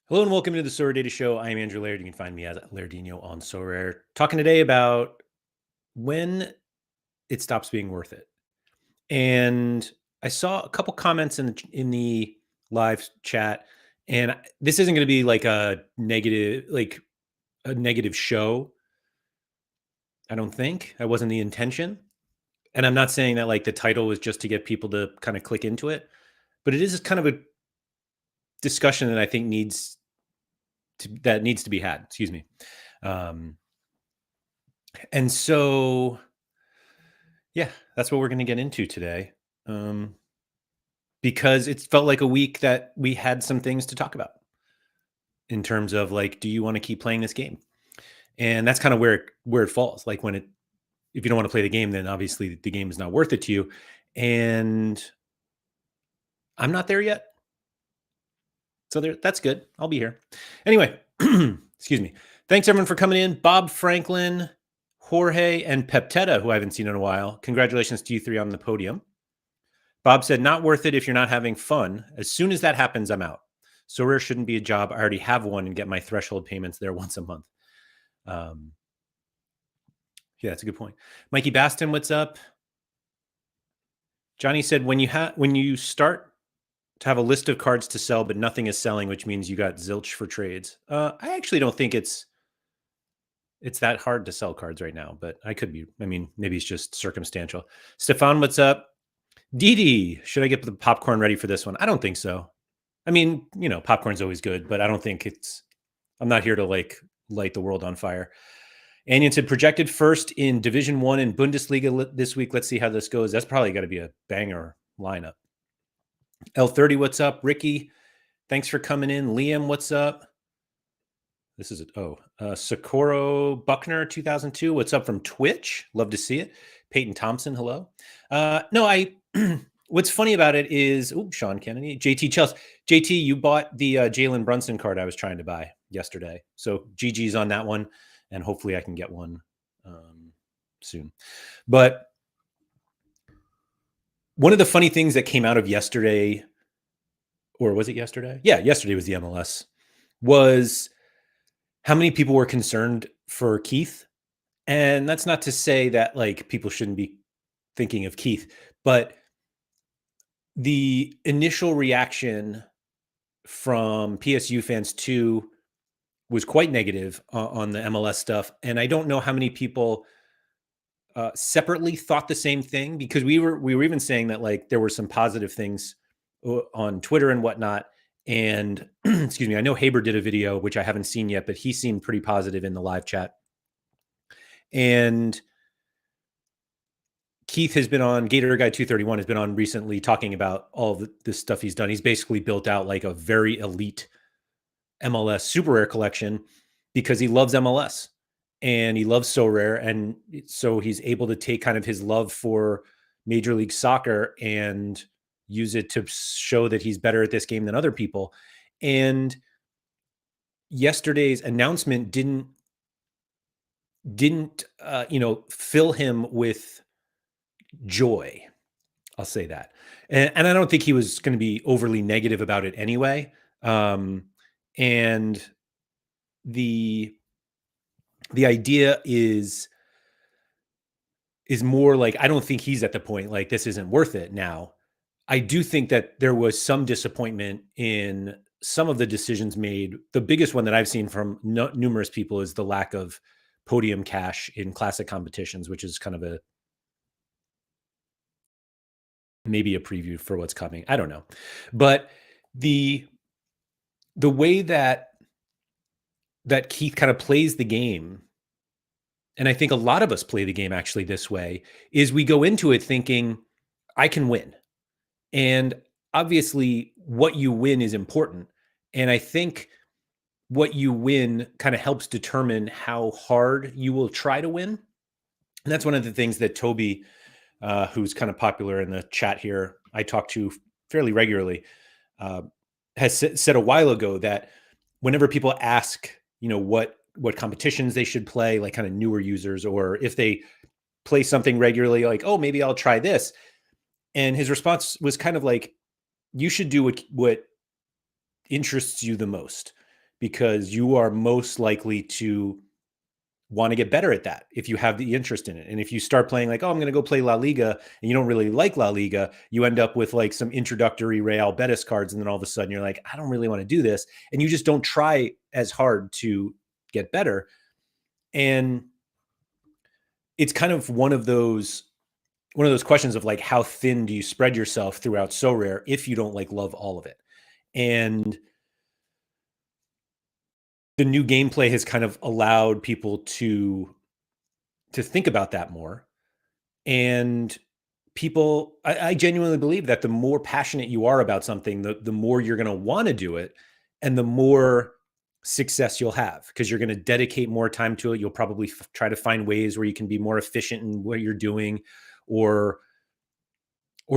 Hello and welcome to the Sorare Data Show. I am Andrew Laird. You can find me as Lairdinho on Sorare. Talking today about when it stops being worth it. And I saw a couple comments in the live chat, and this isn't going to be like a negative show. I don't think that wasn't the intention, and I'm not saying that like the title was just to get people to kind of click into it, but it is kind of a discussion that I think needs to be had. Excuse me. Um, And so, yeah, that's what we're going to get into today. Um, because it felt like a week that we had some things to talk about in terms of like, do you want to keep playing this game? And that's kind of where it falls. Like if you don't want to play the game, then obviously the game is not worth it to you. And I'm not there yet. So that's good. I'll be here. Anyway, excuse me. Thanks everyone for coming in. Bob Franklin, Jorge, and Peptetta, who I haven't seen in a while. Congratulations to you three on the podium. Bob said, not worth it if you're not having fun. As soon as that happens, I'm out. Sorare shouldn't be a job. I already have one and get my threshold payments there once a month. Yeah, that's a good point. Mikey Baston, what's up? Johnny said, when you start to have a list of cards to sell, but nothing is selling, which means you got zilch for trades. I actually don't think it's that hard to sell cards right now, but I could be. I mean, maybe it's just circumstantial. Stefan, what's up? Didi, should I get the popcorn ready for this one? I don't think so. I mean, popcorn's always good, but I don't think I'm not here to like light the world on fire. Anion said projected first in Division 1 and Bundesliga this week. Let's see how this goes. That's probably got to be a banger lineup. L30, what's up? Ricky, thanks for coming in. Liam, what's up? This is Socorro Buckner 2002. What's up from Twitch? Love to see it. Peyton Thompson, hello. What's funny about it is, Sean Kennedy, JT Chelsea. JT, you bought the Jalen Brunson card I was trying to buy yesterday. So GG's on that one, and hopefully I can get one soon. But one of the funny things that came out of yesterday, or was it yesterday? Yeah, yesterday was the MLS, was how many people were concerned for Keith. And that's not to say that like people shouldn't be thinking of Keith, but the initial reaction from PSU fans too was quite negative on the MLS stuff. And I don't know how many people separately thought the same thing, because we were even saying that like there were some positive things on Twitter and whatnot. And excuse me, I know Haber did a video, which I haven't seen yet, but he seemed pretty positive in the live chat. And Keith has been on, Gator Guy 231 has been on recently talking about all of this stuff he's done. He's basically built out like a very elite MLS super rare collection because he loves MLS and he loves Sorare. And so he's able to take kind of his love for Major League Soccer and use it to show that he's better at this game than other people. And yesterday's announcement didn't fill him with joy. I'll say that. And I don't think he was going to be overly negative about it anyway. And the idea is more like, I don't think he's at the point like this isn't worth it now. I do think that there was some disappointment in some of the decisions made. The biggest one that I've seen from numerous people is the lack of podium cash in classic competitions, which is kind of maybe a preview for what's coming. I don't know. But the way that Keith kind of plays the game, and I think a lot of us play the game actually this way, is we go into it thinking, I can win. And obviously what you win is important. And I think what you win kind of helps determine how hard you will try to win. And that's one of the things that Toby, who's kind of popular in the chat here, I talk to fairly regularly, has said a while ago that whenever people ask, what competitions they should play, like kind of newer users, or if they play something regularly, like, oh, maybe I'll try this. And his response was kind of like, you should do what interests you the most. because you are most likely to want to get better at that if you have the interest in it. And if you start playing like, oh, I'm going to go play La Liga, and you don't really like La Liga, you end up with like some introductory Real Betis cards. And then all of a sudden you're like, I don't really want to do this. And you just don't try as hard to get better. And it's kind of one of those questions of like, how thin do you spread yourself throughout Sorare if you don't like love all of it? And the new gameplay has kind of allowed people to think about that more. And people, I genuinely believe that the more passionate you are about something, the more you're going to want to do it, and the more success you'll have, because you're going to dedicate more time to it. You'll probably try to find ways where you can be more efficient in what you're doing, or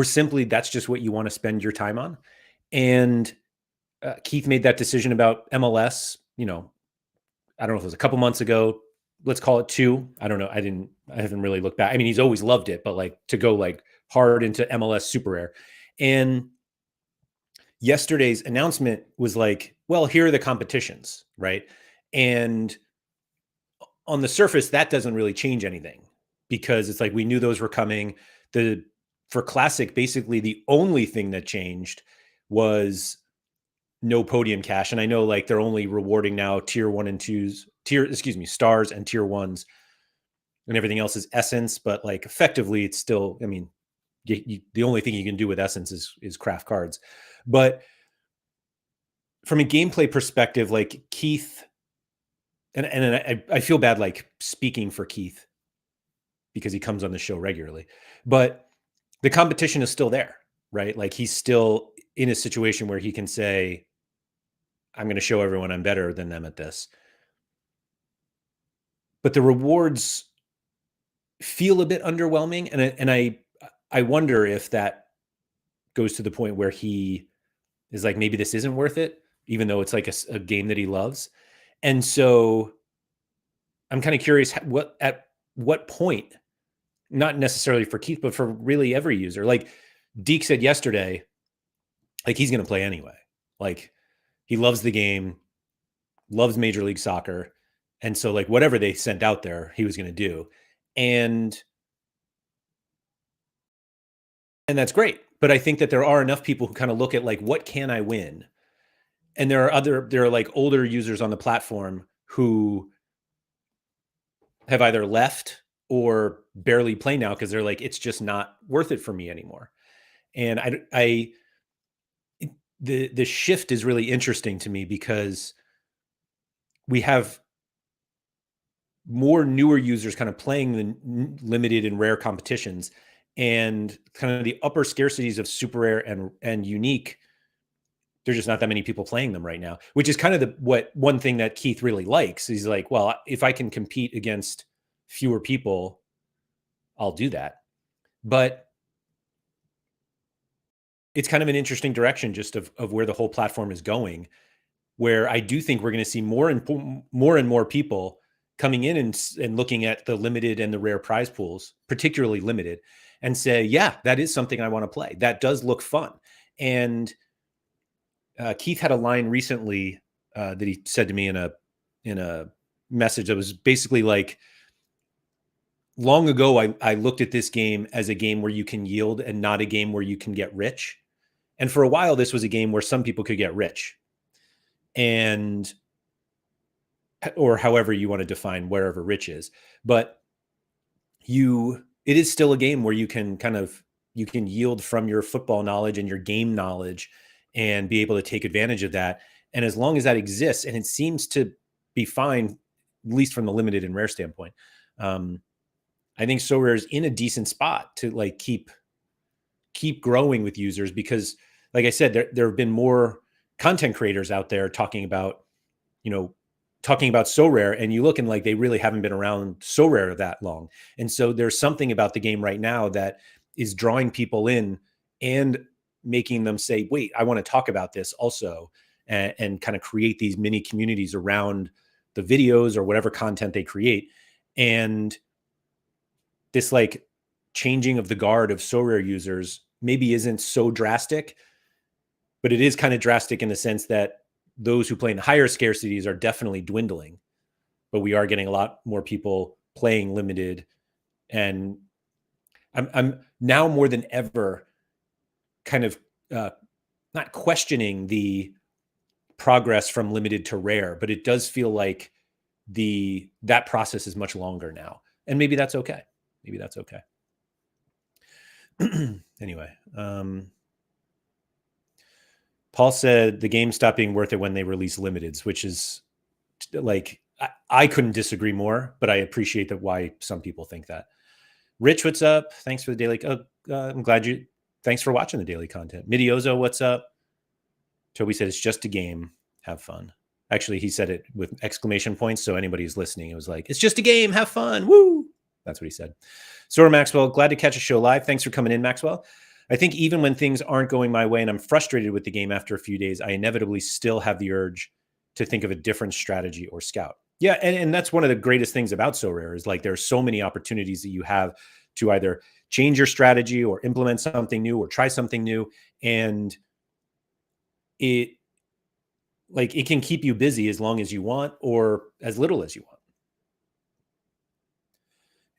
simply that's just what you want to spend your time on. And Keith made that decision about MLS, I don't know if it was a couple months ago, let's call it 2. I don't know. I haven't really looked back. I mean, he's always loved it, but like to go like hard into MLS Super Rare. And yesterday's announcement was like, well, here are the competitions, right? And on the surface, that doesn't really change anything, because it's like, we knew those were coming. For Classic, basically the only thing that changed was no podium cash. And I know like they're only rewarding now tier 1 and 2s, stars and tier 1s, and everything else is essence. But like effectively it's still, I mean, the only thing you can do with essence is craft cards. But from a gameplay perspective, like Keith, and I feel bad like speaking for Keith because he comes on the show regularly, but the competition is still there, right? Like he's still in a situation where he can say, I'm going to show everyone I'm better than them at this. But the rewards feel a bit underwhelming. And I wonder if that goes to the point where he is like, maybe this isn't worth it, even though it's like a game that he loves. And so I'm kind of curious at what point, not necessarily for Keith, but for really every user. Like Deke said yesterday, like he's going to play anyway. Like he loves the game, loves Major League Soccer. And so like whatever they sent out there, he was going to do. And that's great. But I think that there are enough people who kind of look at like, what can I win? And there are like older users on the platform who have either left or barely play now because they're like, it's just not worth it for me anymore. And the shift is really interesting to me, because we have more newer users kind of playing the limited and rare competitions, and kind of the upper scarcities of super rare and unique. There's just not that many people playing them right now, which is kind of one thing that Keith really likes. He's like, well, if I can compete against fewer people, I'll do that. But it's kind of an interesting direction just of where the whole platform is going, where I do think we're going to see more and more people coming in and looking at the limited and the rare prize pools, particularly limited, and say, yeah, that is something I want to play. That does look fun. And Keith had a line recently that he said to me in a message that was basically like, long ago, I looked at this game as a game where you can yield and not a game where you can get rich. And for a while, this was a game where some people could get rich, or however you want to define wherever rich is. But it is still a game where you can yield from your football knowledge and your game knowledge and be able to take advantage of that. And as long as that exists, and it seems to be fine, at least from the limited and rare standpoint, I think Sorare is in a decent spot to like keep growing with users, because like I said, there have been more content creators out there talking about Sorare, and you look and like they really haven't been around Sorare that long. And so there's something about the game right now that is drawing people in and making them say, wait, I want to talk about this also, and kind of create these mini communities around the videos or whatever content they create. And this like changing of the guard of Sorare users maybe isn't so drastic, but it is kind of drastic in the sense that those who play in higher scarcities are definitely dwindling, but we are getting a lot more people playing limited. And I'm now more than ever kind of not questioning the progress from limited to rare, but it does feel like that process is much longer now. And maybe that's okay. Maybe that's okay. Anyway, Paul said the game stopped being worth it when they release limiteds, which is like, I couldn't disagree more, but I appreciate that why some people think that. Rich, what's up? Thanks for the daily. I'm glad thanks for watching the daily content. Midiozo, what's up? Toby said it's just a game. Have fun. Actually, he said it with exclamation points. So anybody who's listening, it was like, it's just a game. Have fun. Woo. That's what he said. Sora Maxwell, glad to catch a show live. Thanks for coming in, Maxwell. I think even when things aren't going my way and I'm frustrated with the game after a few days, I inevitably still have the urge to think of a different strategy or scout. Yeah, and that's one of the greatest things about Sorare is like there's so many opportunities that you have to either change your strategy or implement something new or try something new. And it can keep you busy as long as you want or as little as you want.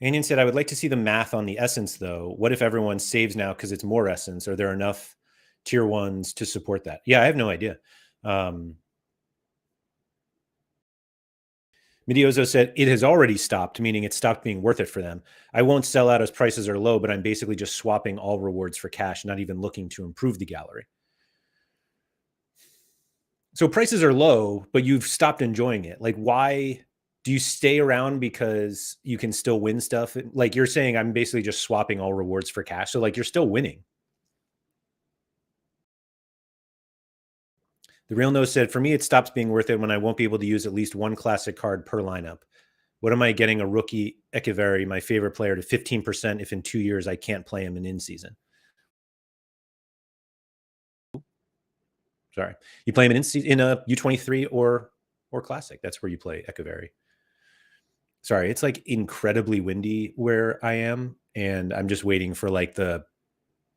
Anion said, I would like to see the math on the essence, though. What if everyone saves now because it's more essence? Are there enough tier ones to support that? Yeah, I have no idea. Midiozo said, it has already stopped, meaning it stopped being worth it for them. I won't sell out as prices are low, but I'm basically just swapping all rewards for cash, not even looking to improve the gallery. So prices are low, but you've stopped enjoying it. Like, why do you stay around because you can still win stuff? Like you're saying, I'm basically just swapping all rewards for cash. So like you're still winning. The Real No said, for me, it stops being worth it when I won't be able to use at least one classic card per lineup. What am I getting a rookie Echeverry, my favorite player, to 15% if in 2 years I can't play him in season? Sorry. You play him in a U23 or classic. That's where you play Echeverry. Sorry, it's like incredibly windy where I am, and I'm just waiting for like the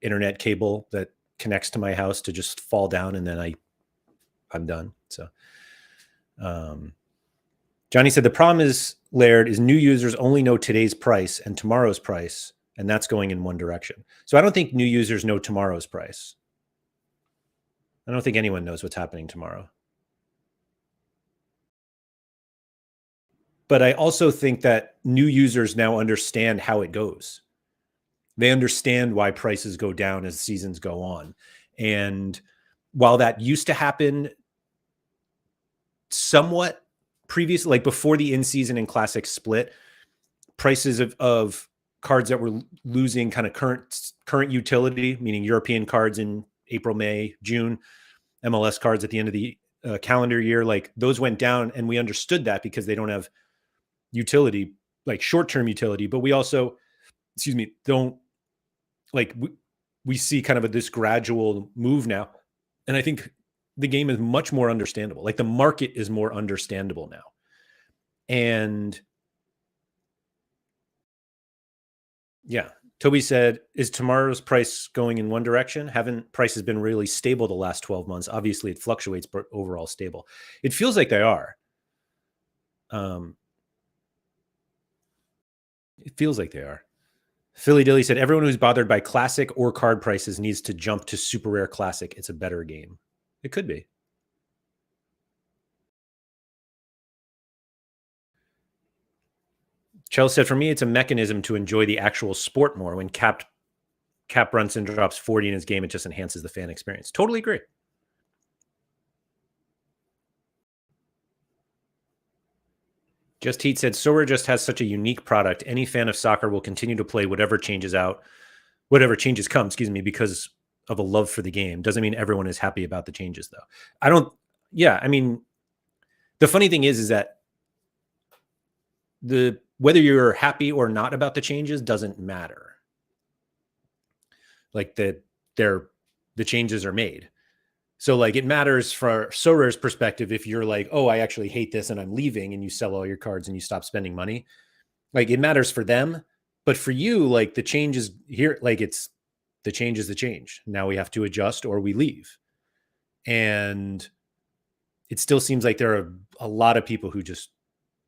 internet cable that connects to my house to just fall down, and then I'm done. So, Johnny said the problem is, Laird, is new users only know today's price and tomorrow's price, and that's going in one direction. So I don't think new users know tomorrow's price. I don't think anyone knows what's happening tomorrow. But I also think that new users now understand how it goes. They understand why prices go down as seasons go on. And while that used to happen somewhat previously, like before the in-season and classic split, prices of cards that were losing kind of current utility, meaning European cards in April, May, June, MLS cards at the end of the calendar year, like those went down, and we understood that because they don't have utility, like short-term utility. But we also, don't like we see kind of this gradual move now, and I think the game is much more understandable. Like the market is more understandable now, and yeah. Toby said, is tomorrow's price going in one direction? Haven't prices been really stable the last 12 months? Obviously, it fluctuates, but overall stable. It feels like they are. It feels like they are. Philly Dilly said, everyone who's bothered by classic or card prices needs to jump to super rare classic. It's a better game. It could be. Chelsea said, for me, it's a mechanism to enjoy the actual sport more. When Cap Brunson drops 40 in his game, it just enhances the fan experience. Totally agree. Just Heat said, Sorare just has such a unique product. Any fan of soccer will continue to play whatever changes come, because of a love for the game. Doesn't mean everyone is happy about the changes, though. I mean, the funny thing is that whether you're happy or not about the changes doesn't matter. Like the changes are made. So like it matters for Sorare's perspective if you're like, oh, I actually hate this and I'm leaving, and you sell all your cards and you stop spending money. Like it matters for them, but for you, like the change is here, like the change is the change. Now we have to adjust or we leave. And it still seems like there are a lot of people who just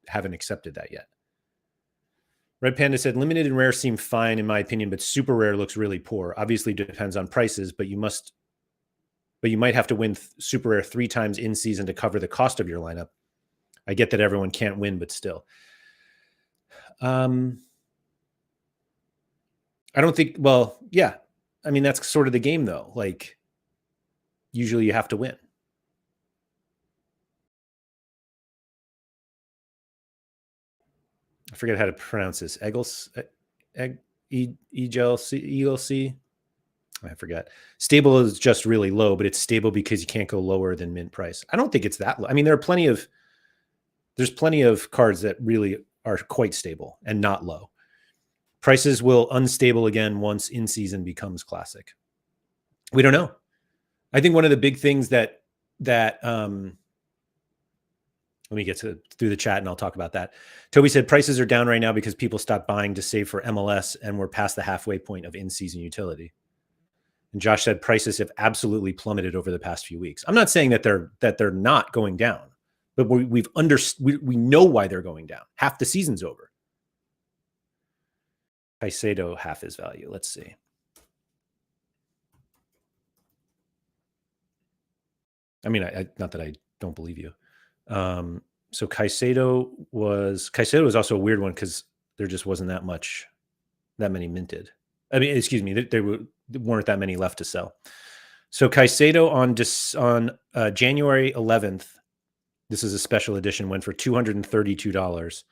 haven't accepted that yet. Red Panda said, limited and rare seem fine in my opinion, but super rare looks really poor. Obviously depends on prices, but you might have to win super rare 3 times in season to cover the cost of your lineup. I get that everyone can't win, but still. I don't think, well, yeah. I mean, that's sort of the game though. Like usually you have to win. I forget how to pronounce this. EGLC. I forget. Stable is just really low, but it's stable because you can't go lower than mint price. I don't think it's that low. I mean, there's plenty of cards that really are quite stable and not low. Prices will unstable again once in season becomes classic. We don't know. I think one of the big things that let me get through the chat and I'll talk about that. Toby said prices are down right now because people stopped buying to save for MLS and we're past the halfway point of in-season utility. And Josh said prices have absolutely plummeted over the past few weeks. I'm not saying that they're not going down, but we know why they're going down. Half the season's over. Caicedo half his value. Let's see. I mean, not that I don't believe you. So Caicedo was also a weird one because there just wasn't that many minted. I mean, excuse me, there weren't that many left to sell. So Caicedo on January 11th, this is a special edition, went for $232,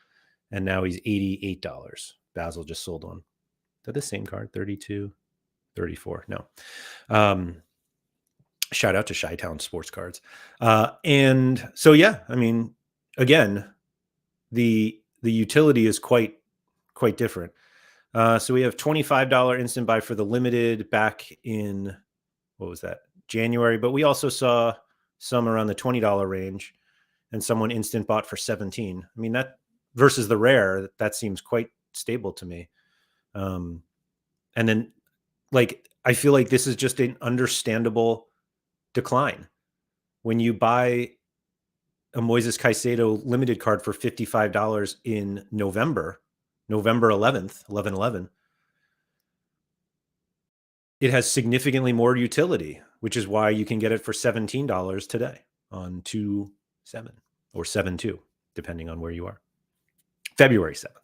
and now he's $88. Basil just sold one. Is that the same card? 32, 34? No. Shout out to Chi-Town Sports Cards. And so, yeah, I mean, again, the utility is quite different. So we have $25 instant buy for the limited back in, what was that? January, but we also saw some around the $20 range and someone instant bought for 17. I mean, that versus the rare, that seems quite stable to me. And then like, I feel like this is just an understandable decline. When you buy a Moises Caicedo limited card for $55 in November 11th, 11/11, it has significantly more utility, which is why you can get it for $17 today on 2/7 or 7/2, depending on where you are. February 7th.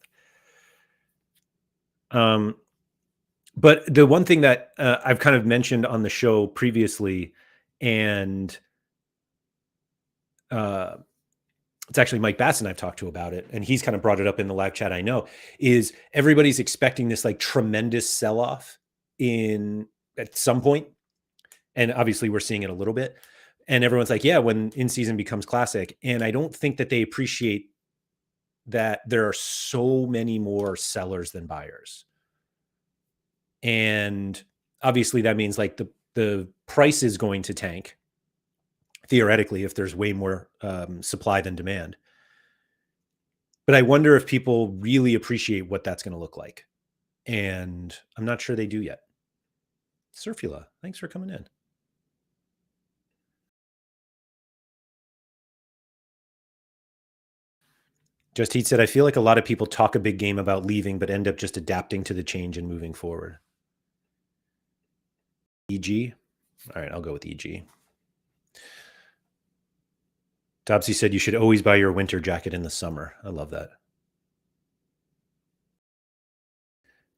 But the one thing that I've kind of mentioned on the show previously, and it's actually Mike Bass and I've talked to about it, and he's kind of brought it up in the live chat, I know, is everybody's expecting this like tremendous sell-off at some point. And obviously we're seeing it a little bit. And everyone's like, yeah, when in-season becomes classic. And I don't think that they appreciate that there are so many more sellers than buyers. And obviously that means like the price is going to tank theoretically if there's way more supply than demand. But I wonder if people really appreciate what that's going to look like. And I'm not sure they do yet. Surfula, thanks for coming in. Just Heat said, I feel like a lot of people talk a big game about leaving, but end up just adapting to the change and moving forward. EG? All right, I'll go with EG. Topsy said, you should always buy your winter jacket in the summer. I love that.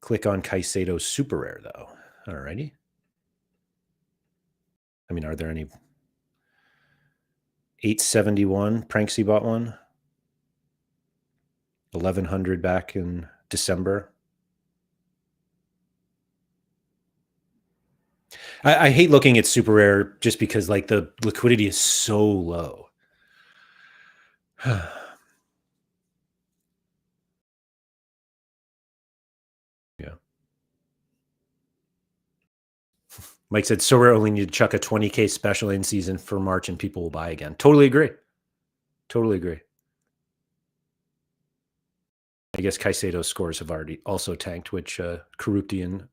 Click on Caicedo Super Rare, though. All righty. I mean, are there any? 871, Pranksy bought one. 1100 back in December. I hate looking at super rare just because like the liquidity is so low. Yeah. Mike said, so rare, only need to chuck a 20K special in season for March and people will buy again. Totally agree. Totally agree. I guess Caicedo's scores have already also tanked, which Karupti and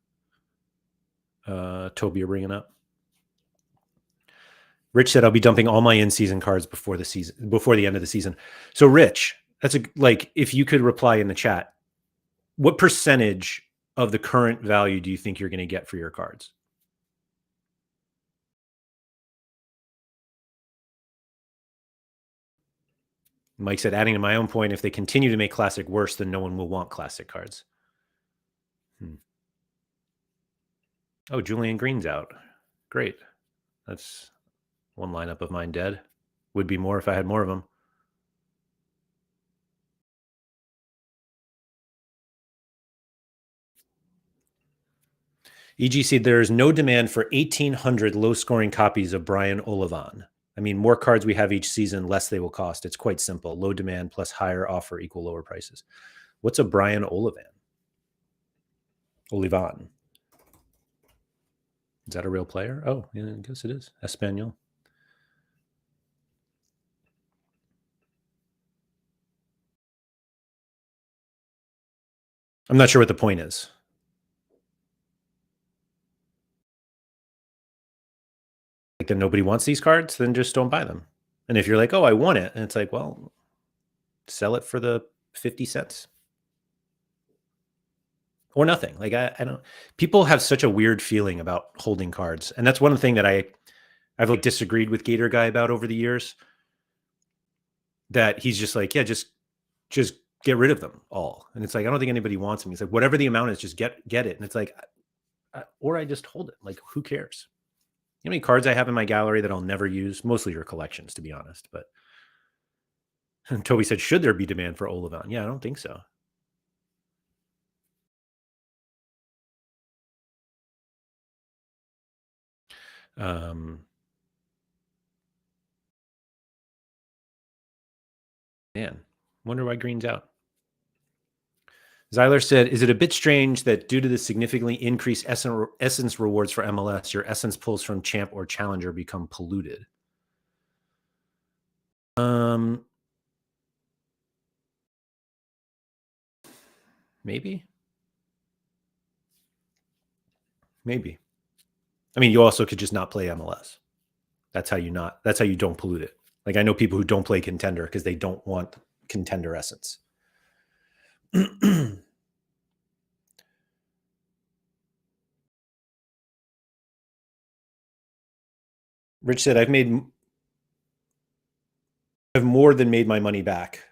Toby are bringing up. Rich said I'll be dumping all my in-season cards before the end of the season. So Rich, that's if you could reply in the chat, what percentage of the current value do you think you're going to get for your cards? Mike said, adding to my own point, if they continue to make Classic worse, then no one will want Classic cards. Oh, Julian Green's out. Great. That's one lineup of mine dead. Would be more if I had more of them. EG said there's no demand for 1,800 low-scoring copies of Brian Olivan. I mean, more cards we have each season, less they will cost. It's quite simple. Low demand plus higher offer equal lower prices. What's a Brian Olivan? Olivan. Is that a real player? Oh, yeah, I guess it is. Espanol. I'm not sure what the point is. Like, then nobody wants these cards, then just don't buy them. And if you're like, oh, I want it, and it's like, well, sell it for the 50 cents. Or nothing. Like I don't. People have such a weird feeling about holding cards, and that's one thing that I've disagreed with Gator Guy about over the years. That he's just like, yeah, just get rid of them all, and it's like I don't think anybody wants them. He's like, whatever the amount is, just get it, and it's like, or I just hold it. Like, who cares? You know how many cards I have in my gallery that I'll never use? Mostly your collections, to be honest. But and Toby said, should there be demand for Olivan? Yeah, I don't think so. Man, wonder why Green's out. Zyler said, is it a bit strange that due to the significantly increased essence rewards for MLS, your essence pulls from champ or challenger become polluted? Maybe. I mean, you also could just not play MLS. That's how you don't pollute it. Like, I know people who don't play contender because they don't want contender essence. Rich said, I've more than made my money back.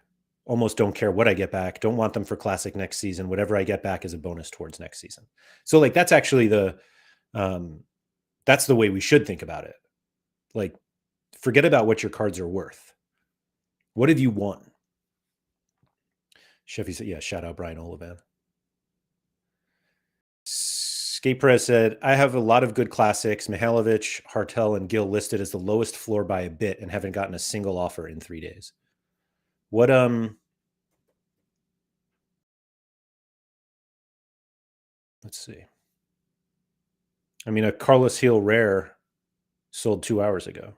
Almost don't care what I get back. Don't want them for Classic next season. Whatever I get back is a bonus towards next season. So like, that's actually that's the way we should think about it. Like, forget about what your cards are worth. What have you won? Sheffy said, yeah, shout out Brian Olivan. Skate Perez said, I have a lot of good classics. Mihailovic, Hartel, and Gill listed as the lowest floor by a bit and haven't gotten a single offer in 3 days. What let's see. I mean, a Carlos Heel rare sold 2 hours ago.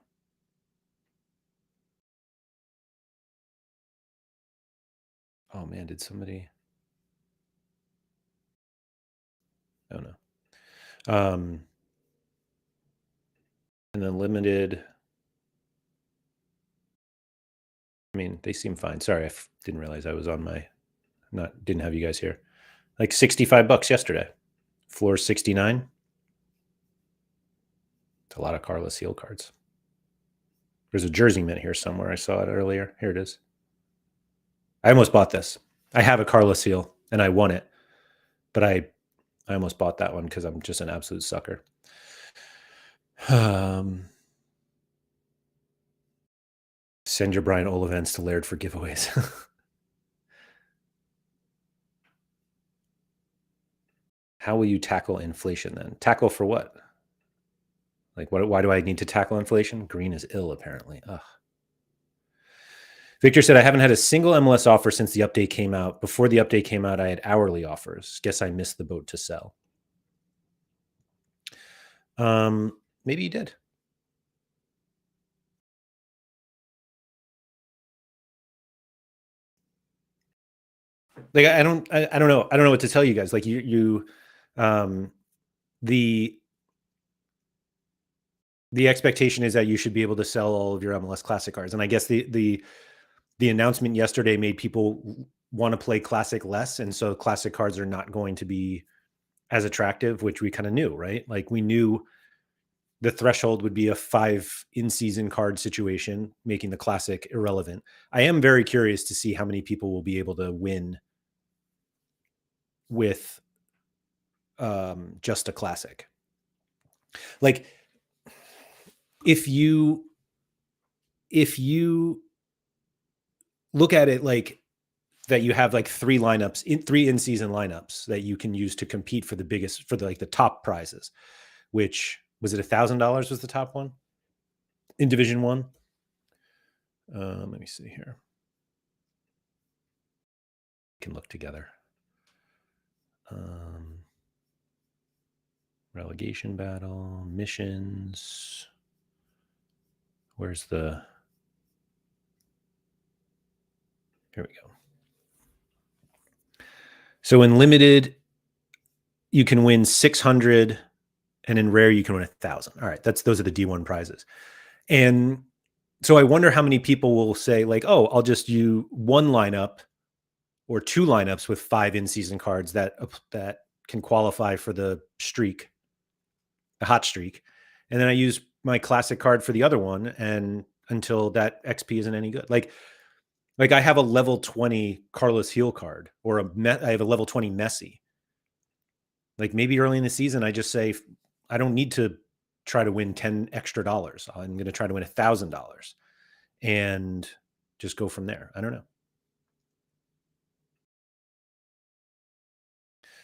Oh man, did somebody? Oh no. And then limited. I mean, they seem fine. Sorry, I didn't realize I was on my. Didn't have you guys here. Like $65 yesterday. Floor 69. It's a lot of Carlos Heel cards. There's a jersey mint here somewhere. I saw it earlier. Here it is. I almost bought this. I have a Carlos Heel and I won it, but I almost bought that one because I'm just an absolute sucker. Send your Brian Olivans to Laird for giveaways. How will you tackle inflation then? Tackle for what? Like, why do I need to tackle inflation? Green is ill, apparently. Ugh. Victor said, I haven't had a single MLS offer since the update came out. Before the update came out, I had hourly offers. Guess I missed the boat to sell. Maybe you did. Like, I don't know. I don't know what to tell you guys. Like the the expectation is that you should be able to sell all of your MLS Classic cards. And I guess the announcement yesterday made people want to play Classic less, and so Classic cards are not going to be as attractive, which we kind of knew, right? Like we knew the threshold would be a 5 in-season card situation, making the Classic irrelevant. I am very curious to see how many people will be able to win with just a Classic. Like if you look at it like that, you have like three in-season lineups that you can use to compete for the biggest, for the top prizes, which was it $1,000 was the top one in Division 1. Let me see here. We can look together. Relegation battle, missions. Where's the... Here we go. So in limited, you can win 600, and in rare, you can win 1,000. All right, those are the D1 prizes. And so I wonder how many people will say like, oh, I'll just do one lineup or two lineups with 5 in-season cards that can qualify for the streak, the hot streak. And then I use my Classic card for the other one, and until that XP isn't any good. Like I have a level 20 Carlos Heel card, or I have a level 20 Messi. Like maybe early in the season, I just say, I don't need to try to win $10 extra. I'm going to try to win $1,000 and just go from there. I don't know.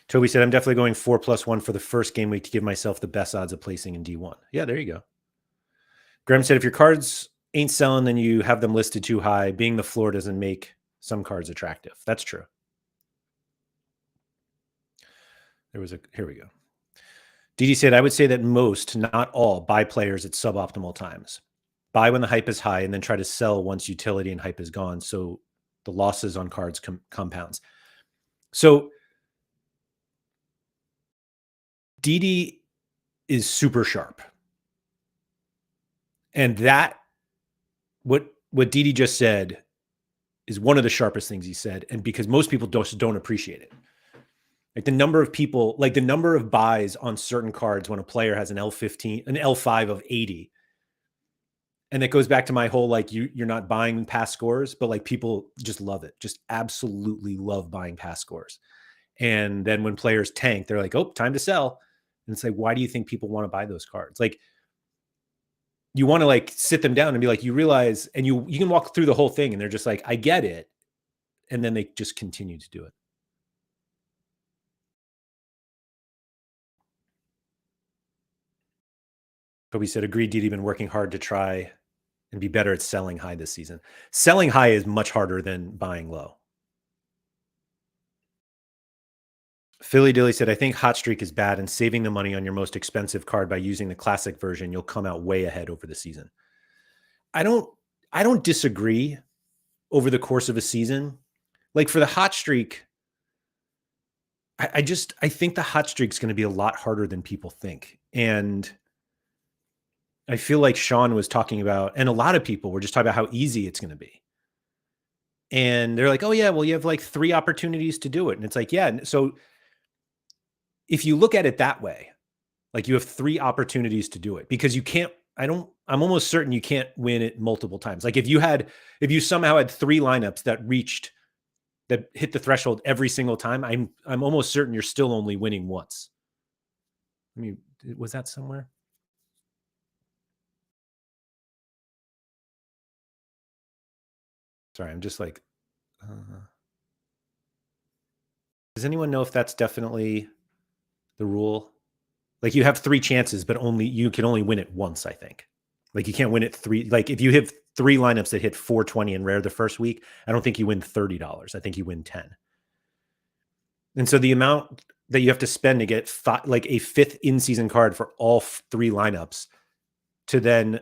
Toby said, I'm definitely going 4+1 for the first game week to give myself the best odds of placing in D1. Yeah, there you go. Graham said, if your cards ain't selling, then you have them listed too high. Being the floor doesn't make some cards attractive. That's true. Here we go. Didi said, I would say that most, not all, buy players at suboptimal times. Buy when the hype is high and then try to sell once utility and hype is gone. So the losses on cards compounds. So Didi is super sharp. And that, what Didi just said is one of the sharpest things he said. And because most people don't appreciate it. Like the number of people, like the number of buys on certain cards when a player has an L15, an L5 of 80. And it goes back to my whole, like, you're not buying past scores, but like people just love it. Just absolutely love buying past scores. And then when players tank, they're like, oh, time to sell. And it's like, why do you think people want to buy those cards? Like, you want to like sit them down and be like, you realize, and you can walk through the whole thing and they're just like, I get it. And then they just continue to do it. Kobe said, agreed, Didi been working hard to try and be better at selling high this season. Selling high is much harder than buying low. Philly Dilly said, I think Hot Streak is bad, and saving the money on your most expensive card by using the Classic version, you'll come out way ahead over the season. I don't disagree over the course of a season. Like for the Hot Streak, I think the Hot Streak is going to be a lot harder than people think. And I feel like Sean was talking about, and a lot of people were just talking about how easy it's going to be. And they're like, oh yeah, well, you have like 3 opportunities to do it. And it's like, yeah. So if you look at it that way, like you have 3 opportunities to do it, because you can't, I'm almost certain you can't win it multiple times. Like if you somehow had 3 lineups that hit the threshold every single time, I'm almost certain you're still only winning once. I mean, was that somewhere? Sorry, I'm just like, does anyone know if that's definitely the rule? Like you have 3 chances, but you can only win it once, I think. Like you can't win it 3. Like if you have 3 lineups that hit 420 and rare the first week, I don't think you win $30. I think you win 10. And so the amount that you have to spend to get like a 5th in-season card for all 3 lineups to then,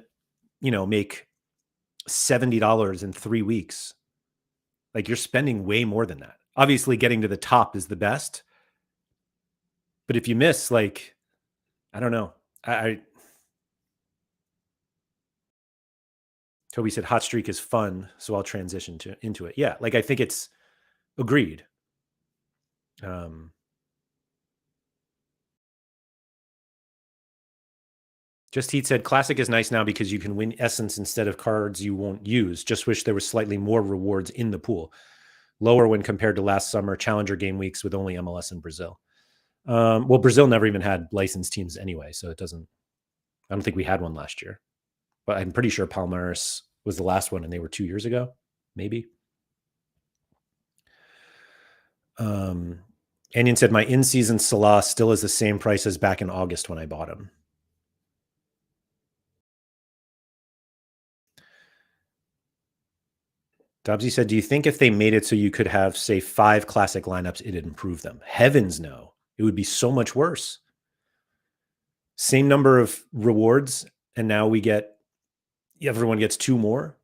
make $70 in 3 weeks. Like you're spending way more than that. Obviously getting to the top is the best. But if you miss, like, I don't know. Toby said Hot Streak is fun, so I'll transition into it. Yeah, like I think it's agreed. Just Heat said Classic is nice now because you can win essence instead of cards you won't use. Just wish there was slightly more rewards in the pool. Lower when compared to last summer Challenger game weeks with only MLS in Brazil. Well, Brazil never even had licensed teams anyway, so it doesn't. I don't think we had one last year, but I'm pretty sure Palmeiras was the last one, and they were 2 years ago, maybe. Anion said my in-season Salah still is the same price as back in August when I bought him. Dobbsy said, do you think if they made it so you could have, say, 5 classic lineups, it'd improve them? Heavens no. It would be so much worse. Same number of rewards, and now everyone gets 2 more.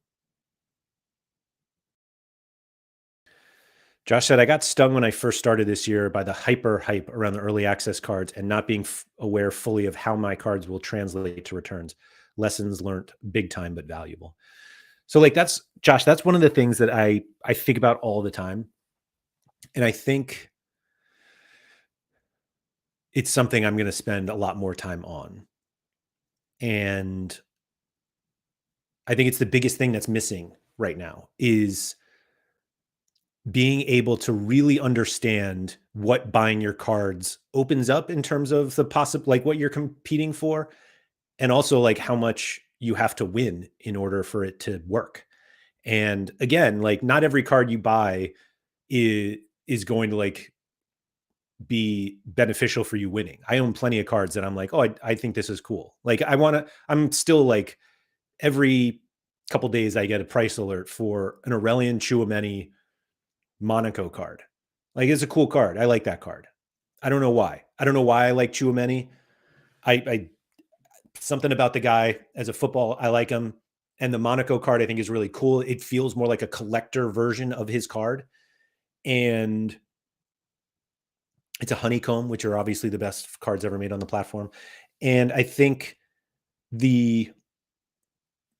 Josh said, I got stung when I first started this year by the hyper hype around the early access cards and not being aware fully of how my cards will translate to returns. Lessons learned big time, but valuable. So like that's Josh, that's one of the things that I think about all the time. And I think it's something I'm going to spend a lot more time on. And I think it's the biggest thing that's missing right now is being able to really understand what buying your cards opens up in terms of the possible, like what you're competing for, and also like how much you have to win in order for it to work. And again, like not every card you buy is going to like be beneficial for you winning. I own plenty of cards that I'm like, oh, I think this is cool. Like I'm still like every couple days I get a price alert for an Aurelian Chouameni Monaco card. Like it's a cool card. I like that card. I don't know why. I don't know why I like Chouameni. I something about the guy as a football, I like him. And the Monaco card I think is really cool. It feels more like a collector version of his card. And it's a honeycomb, which are obviously the best cards ever made on the platform. And I think the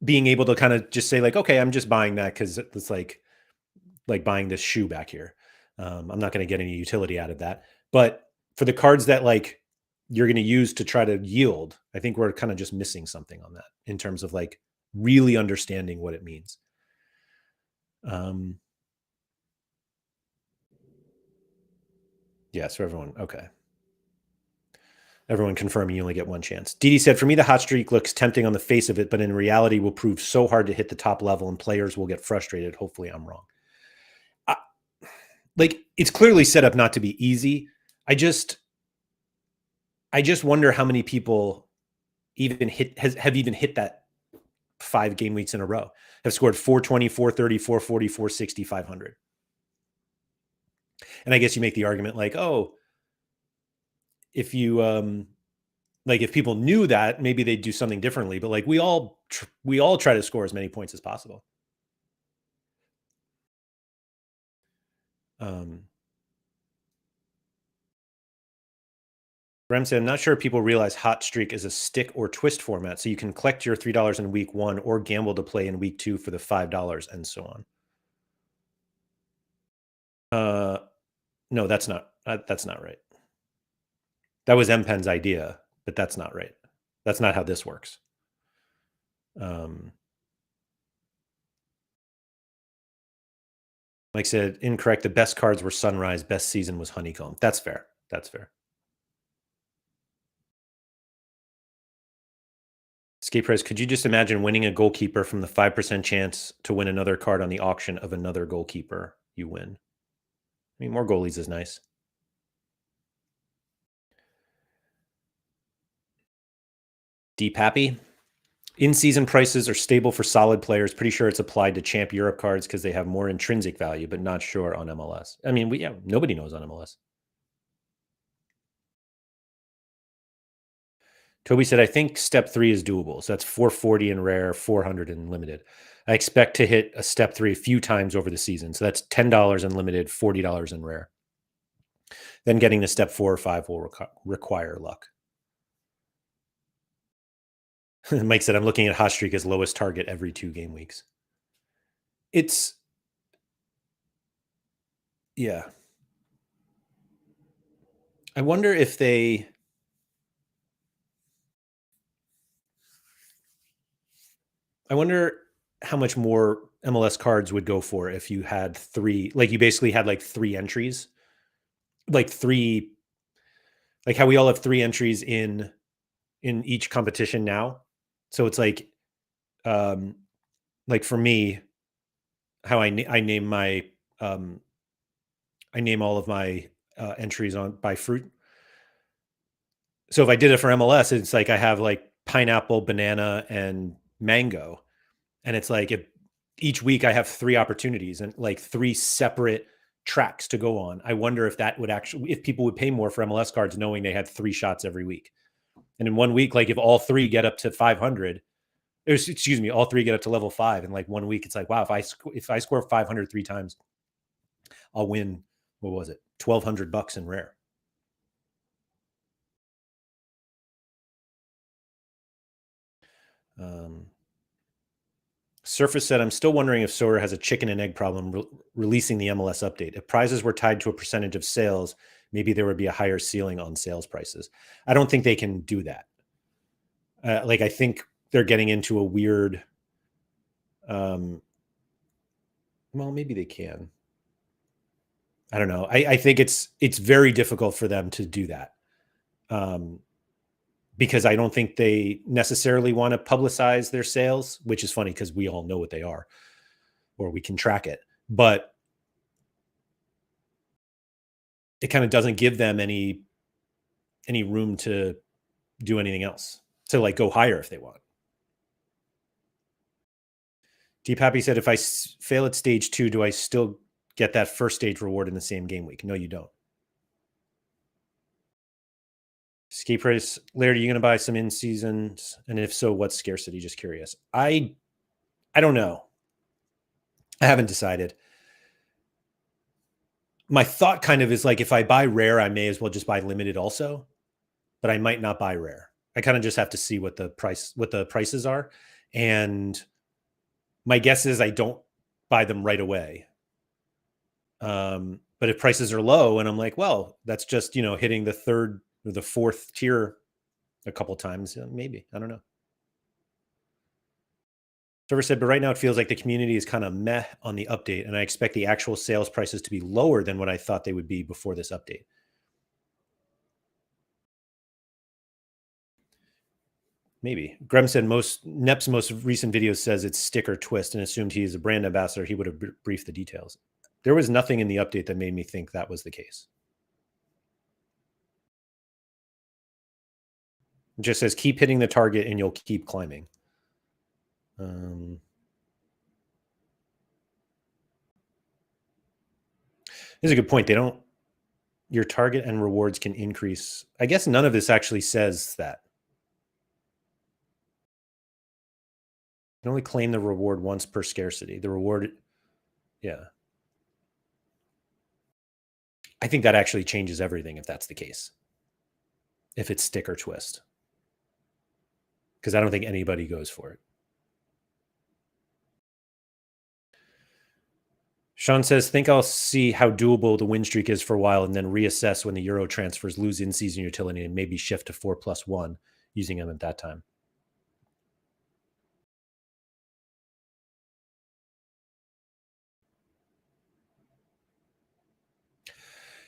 being able to kind of just say like, okay, I'm just buying that because it's like buying this shoe back here. I'm not going to get any utility out of that. But for the cards that like you're going to use to try to yield, I think we're kind of just missing something on that in terms of like really understanding what it means. Yeah, so everyone, okay. Everyone confirming you only get one chance. Didi said, for me, the hot streak looks tempting on the face of it, but in reality will prove so hard to hit the top level and players will get frustrated. Hopefully I'm wrong. Like it's clearly set up not to be easy. I just wonder how many people even have even hit that 5 game weeks in a row, have scored 420, 430, 440, 460, 500. And I guess you make the argument like, oh, if you like if people knew that, maybe they'd do something differently. But like we all try to score as many points as possible. Rem said, I'm not sure if people realize Hot Streak is a stick or twist format, so you can collect your $3 in week 1 or gamble to play in week 2 for the $5 and so on. No, that's not right. That was MPen's idea, but that's not right. That's not how this works. Mike said, incorrect. The best cards were Sunrise. Best season was Honeycomb. That's fair. That's fair. Escape Price, could you just imagine winning a goalkeeper from the 5% chance to win another card on the auction of another goalkeeper you win? I mean, more goalies is nice. Deep Happy. In-season prices are stable for solid players. Pretty sure it's applied to Champ Europe cards because they have more intrinsic value, but not sure on MLS. I mean, nobody knows on MLS. Toby said, I think step 3 is doable. So that's 440 in rare, 400 in limited. I expect to hit a step 3 a few times over the season. So that's $10 in limited, $40 in rare. Then getting to step 4 or 5 will require luck. Mike said, I'm looking at Hot Streak as lowest target every 2 game weeks. It's, yeah. I wonder if I wonder how much more MLS cards would go for if you had 3, like you basically had like 3 entries, like 3, like how we all have 3 entries in each competition now. So it's like for me, how I name my I name all of my entries on by fruit. So if I did it for MLS, it's like I have like pineapple, banana, and mango, and it's like if each week I have 3 opportunities and like 3 separate tracks to go on. I wonder if that would actually, if people would pay more for MLS cards knowing they had 3 shots every week. And in 1 week, like if all 3 get up to 500, excuse me, all 3 get up to level 5 in like 1 week, it's like, wow, if I score 500 3 times, I'll win, what was it, $1,200 in rare. Surface said, I'm still wondering if Sorare has a chicken and egg problem releasing the MLS update. If prizes were tied to a percentage of sales, maybe there would be a higher ceiling on sales prices. I don't think they can do that. Like, I think they're getting into a weird, well, maybe they can. I don't know. I think it's very difficult for them to do that. Because I don't think they necessarily want to publicize their sales, which is funny because we all know what they are, or we can track it. But it kind of doesn't give them any room to do anything else, to like go higher if they want. Deep Happy said, if I fail at stage 2, do I still get that first stage reward in the same game week? No, you don't. Escape Race, Laird, are you going to buy some in seasons? And if so, what's scarcity? Just curious. I don't know. I haven't decided. My thought kind of is like, if I buy rare, I may as well just buy limited also, but I might not buy rare. I kind of just have to see what the prices are. And my guess is I don't buy them right away. But if prices are low and I'm like, well, that's just, hitting the 3rd or the 4th tier a couple times, maybe, I don't know. Server said, but right now it feels like the community is kind of meh on the update, and I expect the actual sales prices to be lower than what I thought they would be before this update. Maybe. Grem said Nep's most recent video says it's sticker twist and assumed he's a brand ambassador. He would have briefed the details. There was nothing in the update that made me think that was the case. It just says keep hitting the target and you'll keep climbing. This is a good point. Your target and rewards can increase. I guess none of this actually says that. You can only claim the reward once per scarcity. The reward, yeah. I think that actually changes everything if that's the case. If it's stick or twist. Because I don't think anybody goes for it. Sean says, think I'll see how doable the win streak is for a while and then reassess when the Euro transfers lose in-season utility and maybe shift to 4+1 using them at that time.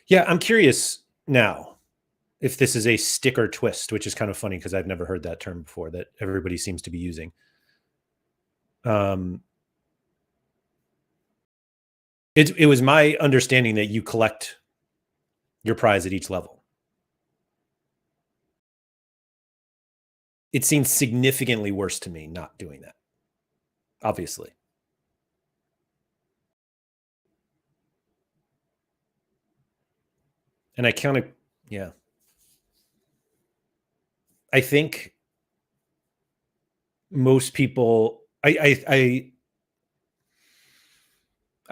Yeah, I'm curious now if this is a stick or twist, which is kind of funny because I've never heard that term before that everybody seems to be using. It was my understanding that you collect your prize at each level. It seems significantly worse to me not doing that, obviously. And I kind of, yeah. I think most people, I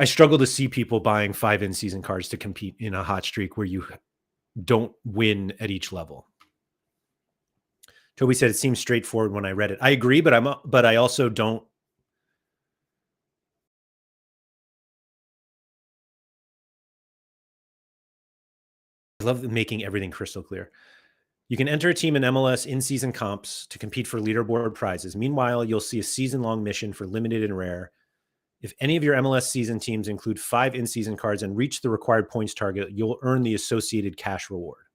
struggle to see people buying 5 in-season cards to compete in a hot streak where you don't win at each level. Toby said it seems straightforward when I read it. I agree, but I also don't. I love making everything crystal clear. You can enter a team in MLS in-season comps to compete for leaderboard prizes. Meanwhile, you'll see a season-long mission for limited and rare. If any of your MLS season teams include 5 in-season cards and reach the required points target, you'll earn the associated cash reward.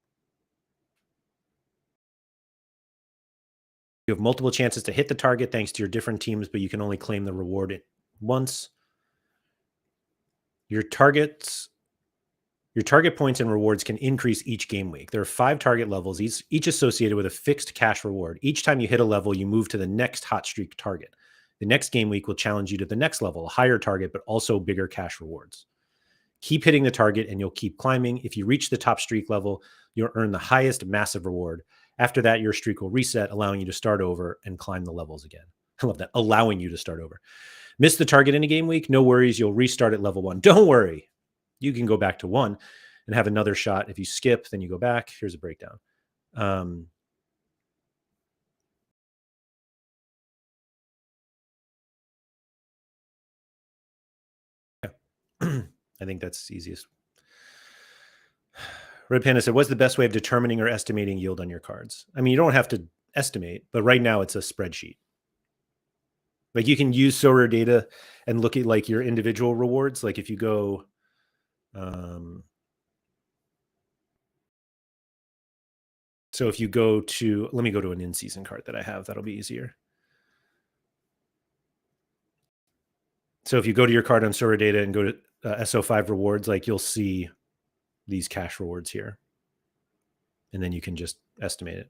You have multiple chances to hit the target thanks to your different teams, but you can only claim the reward once. Your target points and rewards can increase each game week. There are 5 target levels, each associated with a fixed cash reward. Each time you hit a level, you move to the next hot streak target. The next game week will challenge you to the next level, a higher target, but also bigger cash rewards. Keep hitting the target and you'll keep climbing. If you reach the top streak level, you'll earn the highest massive reward. After that, your streak will reset, allowing you to start over and climb the levels again. I love that. Allowing you to start over. Miss the target in a game week? No worries. You'll restart at level 1. Don't worry. You can go back to 1 and have another shot. If you skip, then you go back. Here's a breakdown. I think that's easiest. Red Panda said, what's the best way of determining or estimating yield on your cards? I mean, you don't have to estimate, but right now it's a spreadsheet. Like you can use Sorare data and look at like your individual rewards. Like if you go, so if you go to, let me go to an in-season card that I have, that'll be easier. So if you go to your card on Sorare data and go to SO5 rewards, like you'll see these cash rewards here. And then you can just estimate it.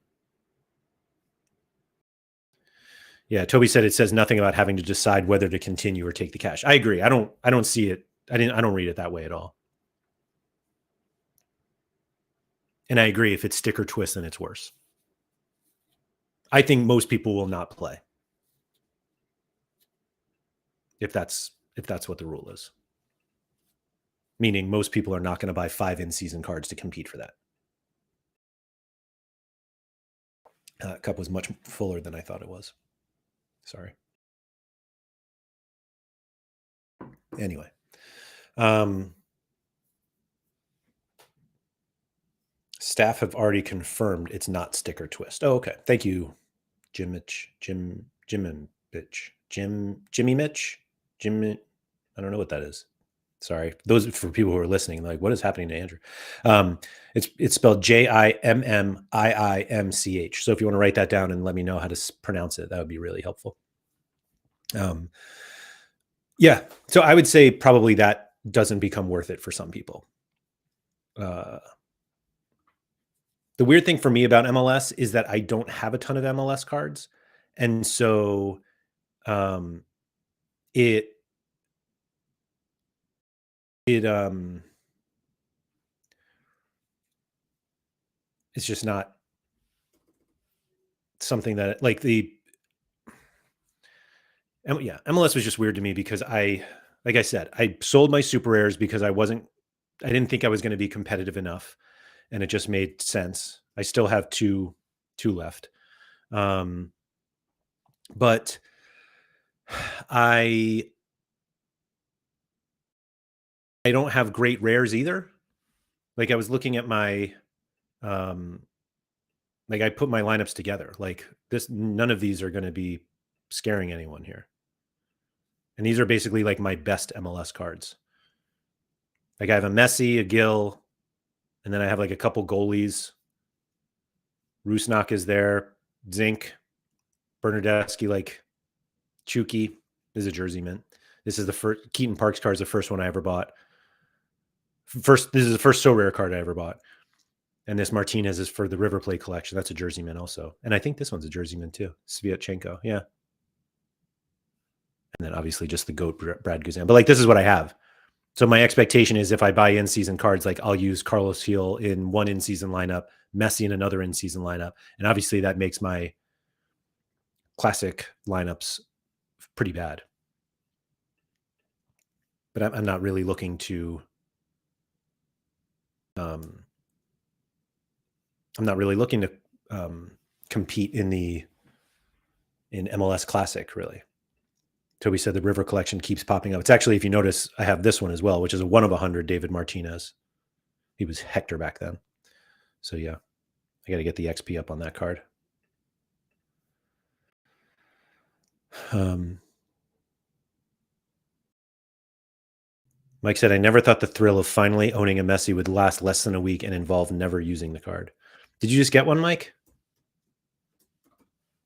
Yeah, Toby said it says nothing about having to decide whether to continue or take the cash. I agree. I don't see it. I don't read it that way at all. And I agree, if it's stick or twist, then it's worse. I think most people will not play. If that's what the rule is. Meaning most people are not going to buy 5 in-season cards to compete for that. Cup was much fuller than I thought it was. Sorry. Anyway. Staff have already confirmed it's not stick or twist. Oh, okay. Thank you, Jimmy Mitch. I don't know what that is. Sorry. Those for people who are listening, like, what is happening to Andrew? It's spelled Jimmiimch. So if you want to write that down and let me know how to pronounce it, that would be really helpful. Yeah. So I would say probably that doesn't become worth it for some people. The weird thing for me about MLS is that I don't have a ton of MLS cards. And so it's just not something that like MLS was just weird to me because like I said, I sold my super rares because I didn't think I was going to be competitive enough, and it just made sense. I still have two left. But I don't have great rares either. Like I was looking at my, like I put my lineups together. Like none of these are going to be scaring anyone here. And these are basically like my best MLS cards. Like I have a Messi, a Gill, and then I have like a couple goalies. Rusnak is there, Zink, Bernardeschi, like Chucky is a jersey mint. This is the first Keaton Parks card is the first one I ever bought. This is the first so rare card I ever bought. And this Martinez is for the River Plate collection. That's a jersey mint also. And I think this one's a jersey mint too. Sviatchenko. Yeah. And then obviously just the GOAT Brad Guzan. But like this is what I have. So my expectation is if I buy in-season cards, like I'll use Carlos Gil in one in-season lineup, Messi in another in-season lineup. And obviously that makes my classic lineups pretty bad. But I'm not really looking to compete in MLS Classic, really. Toby said the River collection keeps popping up. It's actually, if you notice, I have this one as well, which is a 1 of 100 David Martinez. He was Hector back then. So yeah, I got to get the XP up on that card. Mike said, I never thought the thrill of finally owning a Messi would last less than a week and involve never using the card. Did you just get one, Mike?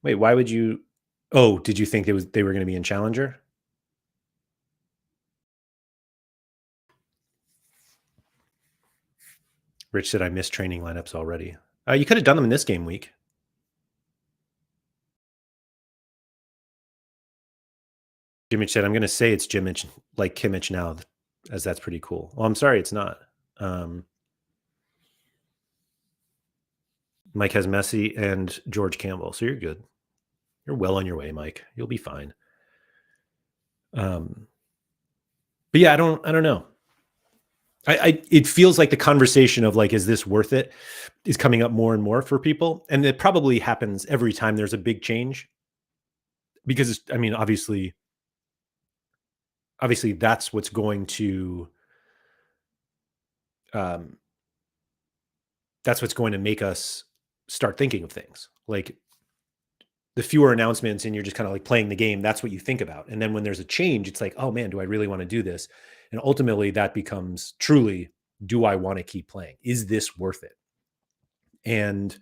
Wait, why would you? Oh, did you think they were going to be in Challenger? Rich said, I missed training lineups already. You could have done them in this game week. Jimmich said, I'm going to say it's Jimmich, like Kimmich now, as that's pretty cool. Well, I'm sorry, it's not. Mike has Messi and George Campbell, so you're good. You're well on your way, Mike. You'll be fine. But yeah, I don't know. It feels like the conversation of like, is this worth it, is coming up more and more for people, and it probably happens every time there's a big change, because I mean, obviously, that's what's going to make us start thinking of things. Like, the fewer announcements and you're just kind of like playing the game, that's what you think about. And then when there's a change, it's like, oh man, do I really want to do this? And ultimately that becomes truly, do I want to keep playing? Is this worth it? And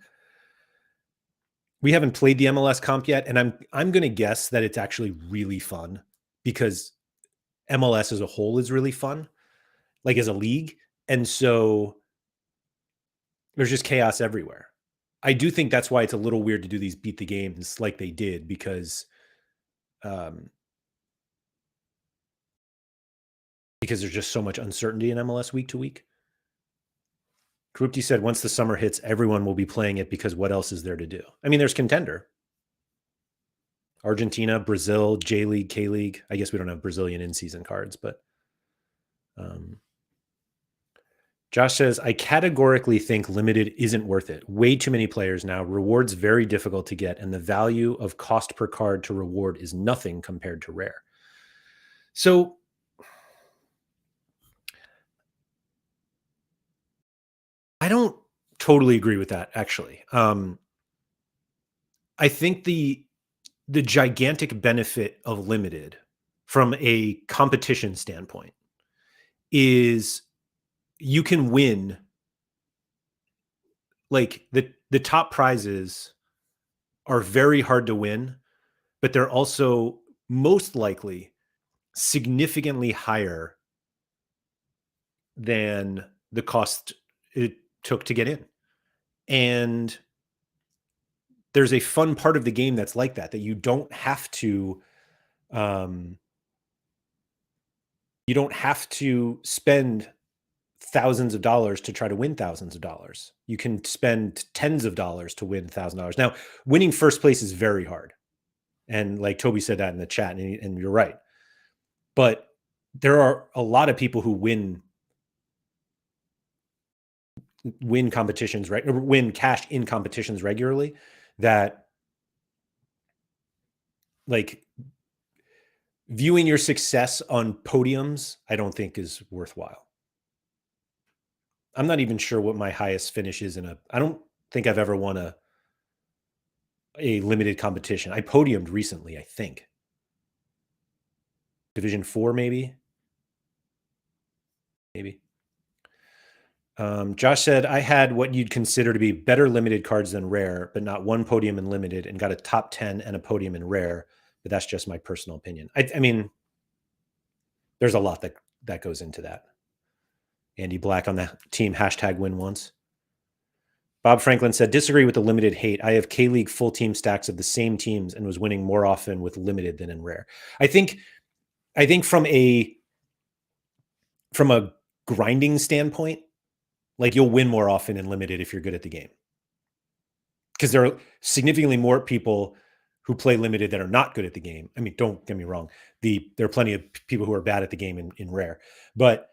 we haven't played the MLS comp yet. And I'm going to guess that it's actually really fun, because MLS as a whole is really fun, like as a league. And so there's just chaos everywhere. I do think that's why it's a little weird to do these beat the games like they did, because there's just so much uncertainty in MLS week to week. Krupti said, once the summer hits, everyone will be playing it, because what else is there to do? I mean, there's Contender, Argentina, Brazil, J League, K League. I guess we don't have Brazilian in-season cards, but Josh says, I categorically think limited isn't worth it. Way too many players now. Rewards very difficult to get, and the value of cost per card to reward is nothing compared to rare. So I don't totally agree with that, actually. I think the gigantic benefit of limited from a competition standpoint is you can win. Like, the top prizes are very hard to win, but they're also most likely significantly higher than the cost it took to get in. And there's a fun part of the game that's like that you don't have to spend thousands of dollars to try to win thousands of dollars. You can spend tens of dollars to win $1,000. Now, winning first place is very hard. And like Toby said that in the chat, and you're right. But there are a lot of people who win competitions, right? Or win cash in competitions regularly, that like viewing your success on podiums, I don't think is worthwhile. I'm not even sure what my highest finish is I don't think I've ever won a limited competition. I podiumed recently, I think. Division 4, maybe. Josh said, I had what you'd consider to be better limited cards than rare, but not one podium in limited, and got a top 10 and a podium in rare. But that's just my personal opinion. I mean, there's a lot that goes into that. Andy Black on the team, #win once. Bob Franklin said, disagree with the limited hate. I have K-League full team stacks of the same teams and was winning more often with limited than in rare. I think from a grinding standpoint, like, you'll win more often in limited if you're good at the game, because there are significantly more people who play limited that are not good at the game. I mean, don't get me wrong. There are plenty of people who are bad at the game in rare, but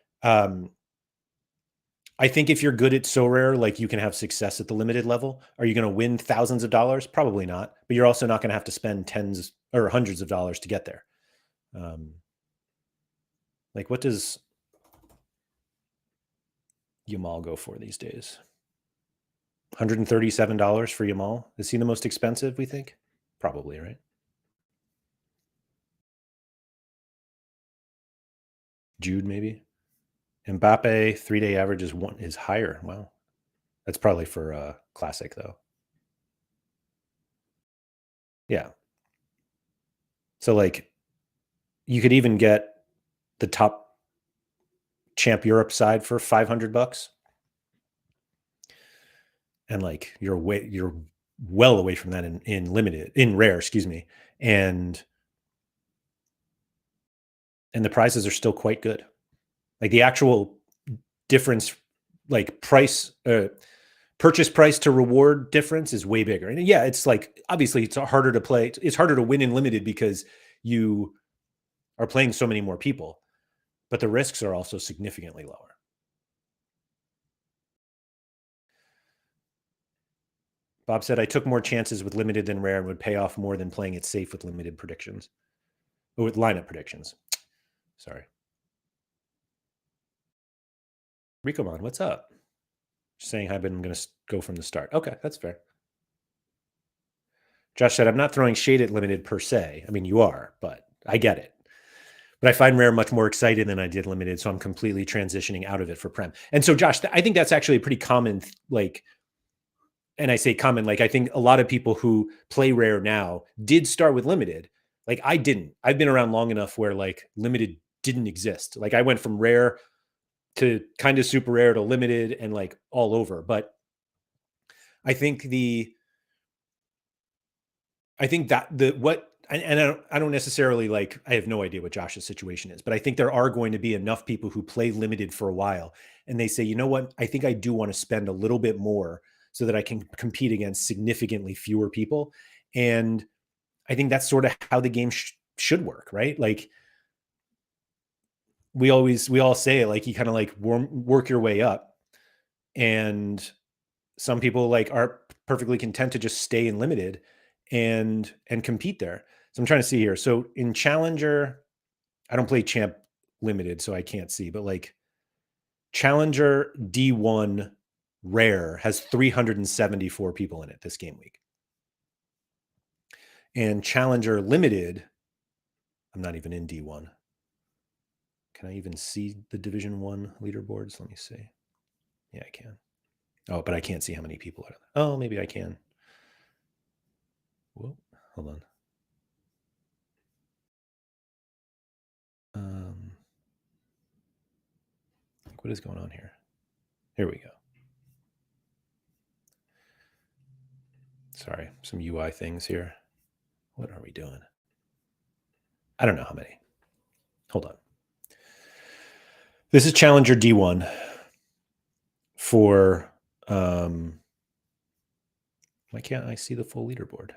I think if you're good at Sorare, like you can have success at the limited level. Are you going to win thousands of dollars? Probably not. But you're also not going to have to spend tens or hundreds of dollars to get there. Like what does Yamal go for these days? $137 for Yamal. Is he the most expensive, we think? Probably, right? Jude, maybe. Mbappe, 3-day average is higher. Wow. That's probably for classic though. Yeah. So like you could even get the top champ Europe side for $500. And like you're well away from that in limited, in rare, excuse me. And the prizes are still quite good. Like the actual difference, like purchase price to reward difference is way bigger. And yeah, it's like obviously it's harder to play. It's harder to win in limited because you are playing so many more people, but the risks are also significantly lower. Bob said, I took more chances with limited than rare and would pay off more than playing it safe with limited predictions. Or with lineup predictions. Sorry. Ricomon, what's up? Just saying hi, but I'm going to go from the start. Okay, that's fair. Josh said, I'm not throwing shade at limited per se. I mean, you are, but I get it. But I find rare much more exciting than I did limited, so I'm completely transitioning out of it for Prem. And so, Josh, I think that's actually a pretty common, like, and I say common, like I think a lot of people who play rare now did start with limited. Like I didn't. I've been around long enough where like limited didn't exist. Like I went from rare to kind of super rare to limited and like all over. But I think that I don't necessarily like, I have no idea what Josh's situation is, but I think there are going to be enough people who play limited for a while and they say, you know what, I think I do want to spend a little bit more so that I can compete against significantly fewer people. And I think that's sort of how the game should work, right? Like we all say, like, you kind of like work your way up, and some people like are perfectly content to just stay in limited and compete there. So I'm trying to see here. So in Challenger, I don't play champ limited, so I can't see, but like Challenger D1 rare has 374 people in it this game week. And Challenger limited, I'm not even in D1. Can I even see the Division 1 leaderboards? Let me see. Yeah, I can. Oh, but I can't see how many people are there. Oh, maybe I can. Whoa, hold on. What is going on here? Here we go. Sorry, some UI things here. What are we doing? I don't know how many. Hold on. This is Challenger D1 for, why can't I see the full leaderboard?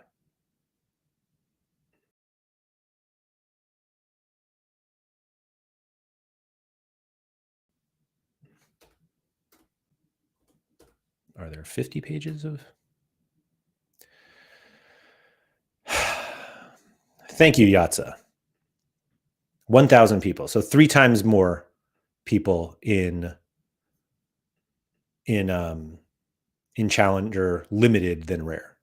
Are there 50 pages of? Thank you, Yatza. 1,000 people. So 3 times more people in Challenger limited than rare.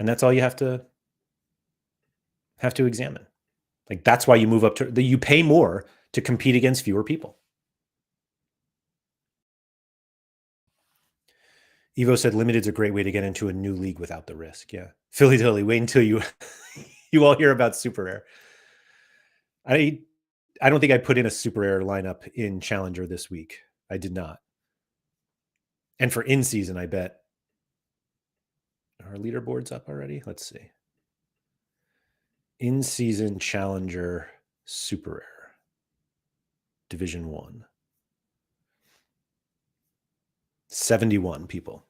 And that's all you have to examine. Like that's why you move up to you pay more to compete against fewer people. Evo said limited's a great way to get into a new league without the risk. Yeah. Philly Dilly, wait until you you all hear about super rare. I don't think I put in a super rare lineup in Challenger this week. I did not. And for in season, I bet. Are leaderboards up already? Let's see. In season Challenger super rare. Division 1. 71 people.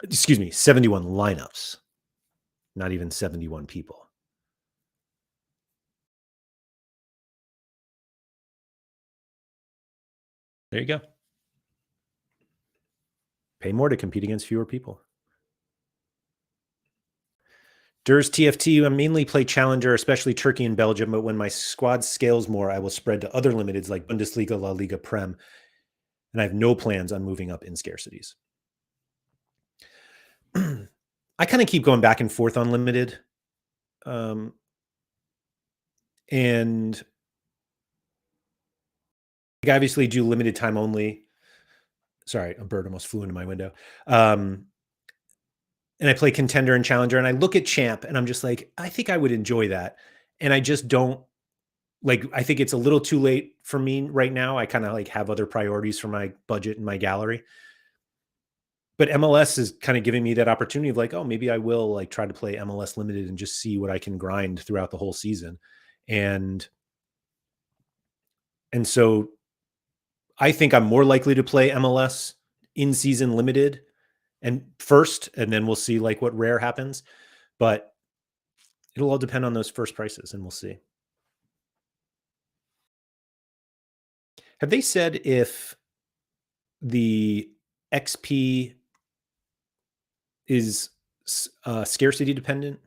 Excuse me, 71 lineups. Not even 71 people. There you go. Pay more to compete against fewer people. Durs TFT, I mainly play Challenger, especially Turkey and Belgium, but when my squad scales more, I will spread to other limiteds like Bundesliga, La Liga, Prem, and I have no plans on moving up in scarcities. I kind of keep going back and forth on limited. And I obviously do limited time only. Sorry, a bird almost flew into my window. And I play contender and challenger, and I look at champ and I'm just like, I think I would enjoy that. And I just don't like, I think it's a little too late for me right now. I kind of like have other priorities for my budget and my gallery. But MLS is kind of giving me that opportunity of like, oh, maybe I will like try to play MLS limited and just see what I can grind throughout the whole season. And so I think I'm more likely to play MLS in season limited and first, and then we'll see like what rare happens. But it'll all depend on those first prices, and we'll see. Have they said if the XP is scarcity dependent?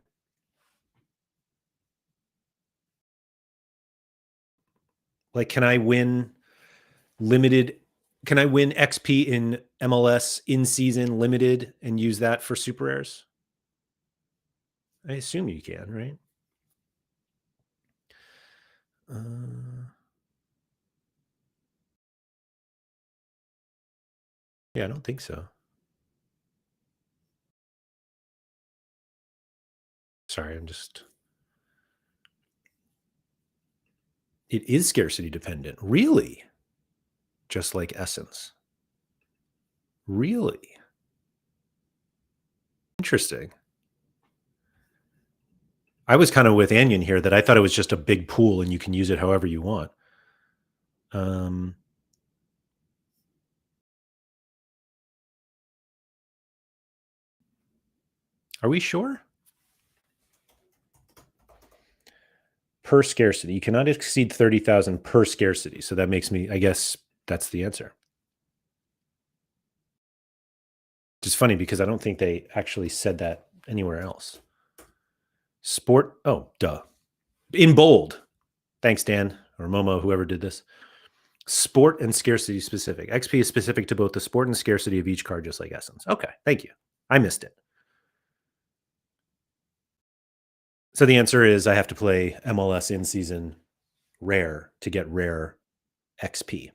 Like, can I win limited? Can I win XP in MLS in season limited and use that for super rares? I assume you can, right? Yeah, I don't think so. Sorry, I'm just. It is scarcity dependent. Really? Just like Essence. Really? Interesting. I was kind of with Anion here that I thought it was just a big pool and you can use it however you want. Are we sure? Per scarcity. You cannot exceed 30,000 per scarcity. So that makes me, I guess that's the answer. Which is funny because I don't think they actually said that anywhere else. Sport. Oh, duh. In bold. Thanks, Dan or Momo, whoever did this. Sport and scarcity specific. XP is specific to both the sport and scarcity of each card, just like Essence. Okay, thank you. I missed it. So the answer is I have to play MLS in season rare to get rare XP.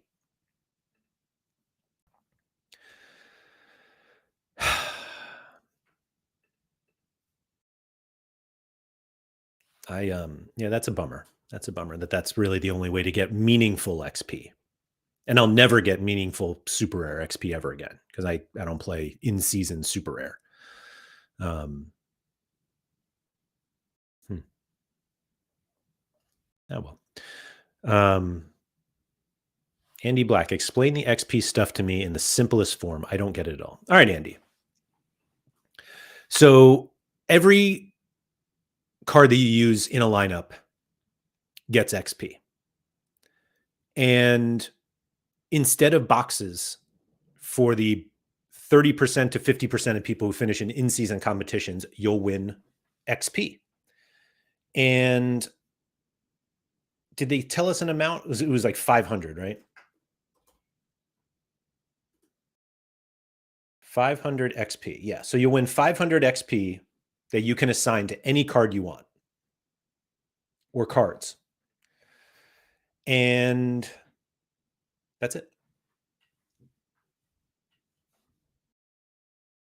Yeah, that's a bummer. That's a bummer that's really the only way to get meaningful XP. And I'll never get meaningful super rare XP ever again because I don't play in season super rare. Oh well. Andy Black, explain the XP stuff to me in the simplest form. I don't get it at all. All right, Andy. So every card that you use in a lineup gets XP. And instead of boxes for the 30% to 50% of people who finish in in-season competitions, you'll win XP. And did they tell us an amount? It was like 500, right? 500 XP. Yeah. So you'll win 500 XP that you can assign to any card you want or cards. And that's it.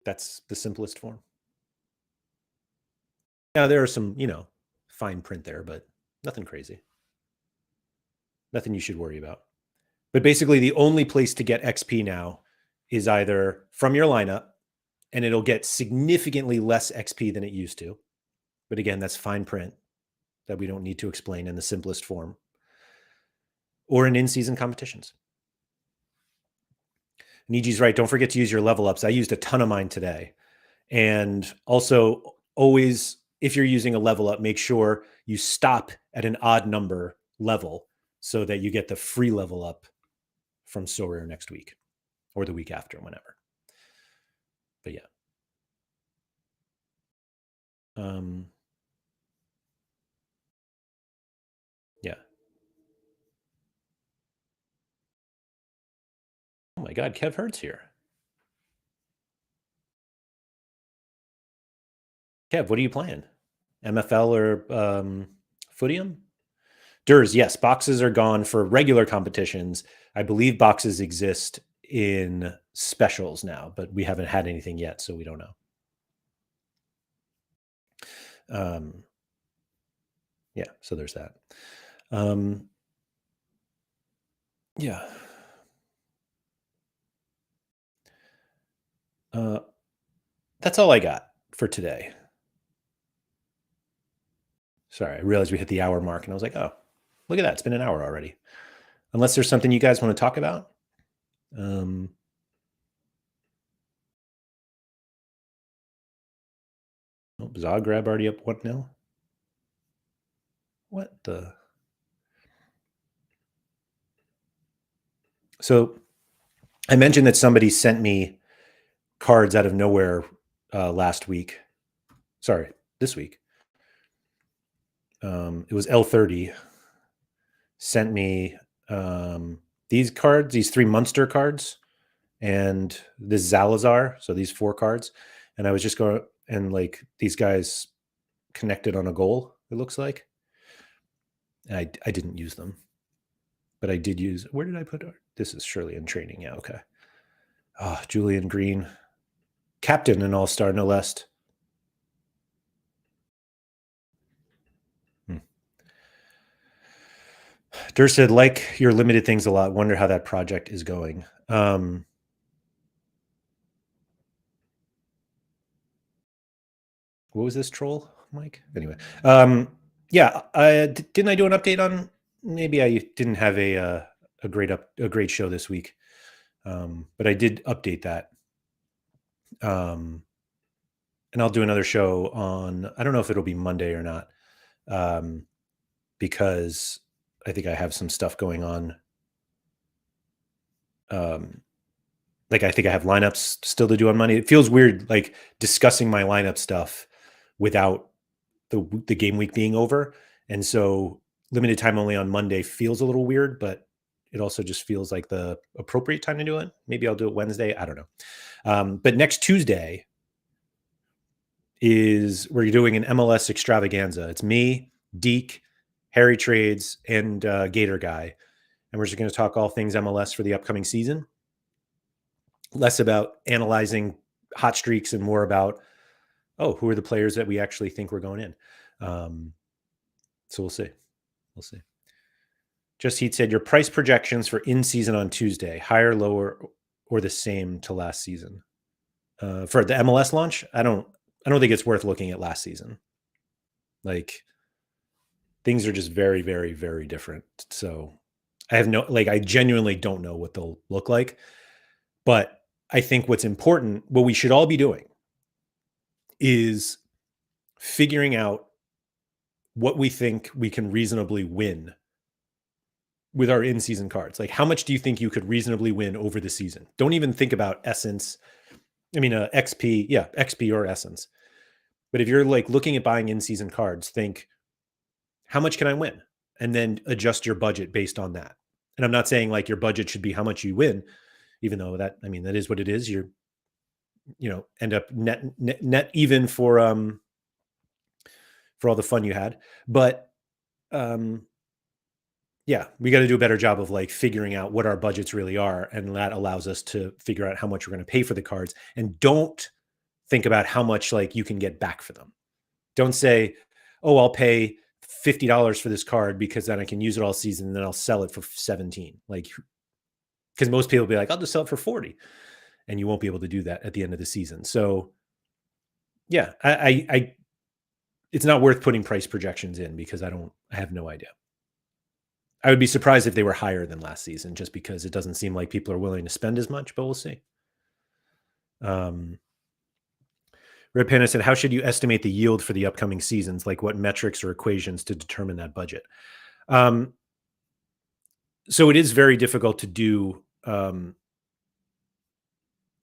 That's the simplest form. Now there are some, fine print there, but nothing crazy. Nothing you should worry about. But basically the only place to get XP now is either from your lineup, and it'll get significantly less XP than it used to. But again, that's fine print that we don't need to explain in the simplest form, or in in-season competitions. Niji's right. Don't forget to use your level ups. I used a ton of mine today. And also always, if you're using a level up, make sure you stop at an odd number level so that you get the free level up from Sorare next week or the week after, whenever. But yeah. Yeah. Oh my God, Kev Hurt's here. Kev, what are you playing? MFL or Footium? Durs, yes, boxes are gone for regular competitions. I believe boxes exist in specials now, but we haven't had anything yet, so we don't know. Yeah, so there's that. Yeah. That's all I got for today. Sorry, I realized we hit the hour mark, and I was like, oh, look at that. It's been an hour already. Unless there's something you guys want to talk about. Oh, Zagreb already up 1-0. What the? So I mentioned that somebody sent me cards out of nowhere last week. Sorry, this week. It was L30 sent me these cards, these 3 Munster cards, and this Zalazar. So these 4 cards, and I was just going, and like these guys connected on a goal. It looks like. And I didn't use them, but I did use. Where did I put? This is surely in training. Yeah, okay. Oh, Julian Green, captain and all-star, no less. Dur said, like your limited things a lot. Wonder how that project is going. What was this troll, Mike? Anyway, yeah. Didn't I do an update on? Maybe I didn't have a great show this week, but I did update that. And I'll do another show on. I don't know if it'll be Monday or not, because I think I have some stuff going on. Like I think I have lineups still to do on Monday. It feels weird, like discussing my lineup stuff without the game week being over, and so limited time only on Monday feels a little weird, but it also just feels like the appropriate time to do it. Maybe I'll do it Wednesday. I don't know. But next Tuesday is we're doing an MLS extravaganza. It's me, Deke, Harry Trades, and Gator Guy, and we're just going to talk all things MLS for the upcoming season. Less about analyzing hot streaks and more about, who are the players that we actually think we're going in. So we'll see. We'll see. Just Heat said, your price projections for in-season on Tuesday, higher, lower, or the same to last season? For the MLS launch, I don't think it's worth looking at last season. Like, things are just very, very, very different. So I genuinely don't know what they'll look like. But I think what's important, what we should all be doing, is figuring out what we think we can reasonably win with our in-season cards. Like, how much do you think you could reasonably win over the season? Don't even think about Essence. I mean, XP, yeah, XP or Essence. But if you're like looking at buying in-season cards, think, how much can I win? And then adjust your budget based on that. And I'm not saying like your budget should be how much you win, even though that is what it is. You're, end up net even for all the fun you had. But yeah, we got to do a better job of like figuring out what our budgets really are. And that allows us to figure out how much we're going to pay for the cards, and don't think about how much like you can get back for them. Don't say, oh, I'll pay $50 for this card because then I can use it all season and then I'll sell it for 17. Like, because most people will be like, I'll just sell it for 40, and you won't be able to do that at the end of the season. So yeah, I it's not worth putting price projections in because I have no idea. I would be surprised if they were higher than last season, just because it doesn't seem like people are willing to spend as much, but we'll see. Red Panda said, how should you estimate the yield for the upcoming seasons? Like, what metrics or equations to determine that budget? So it is very difficult to do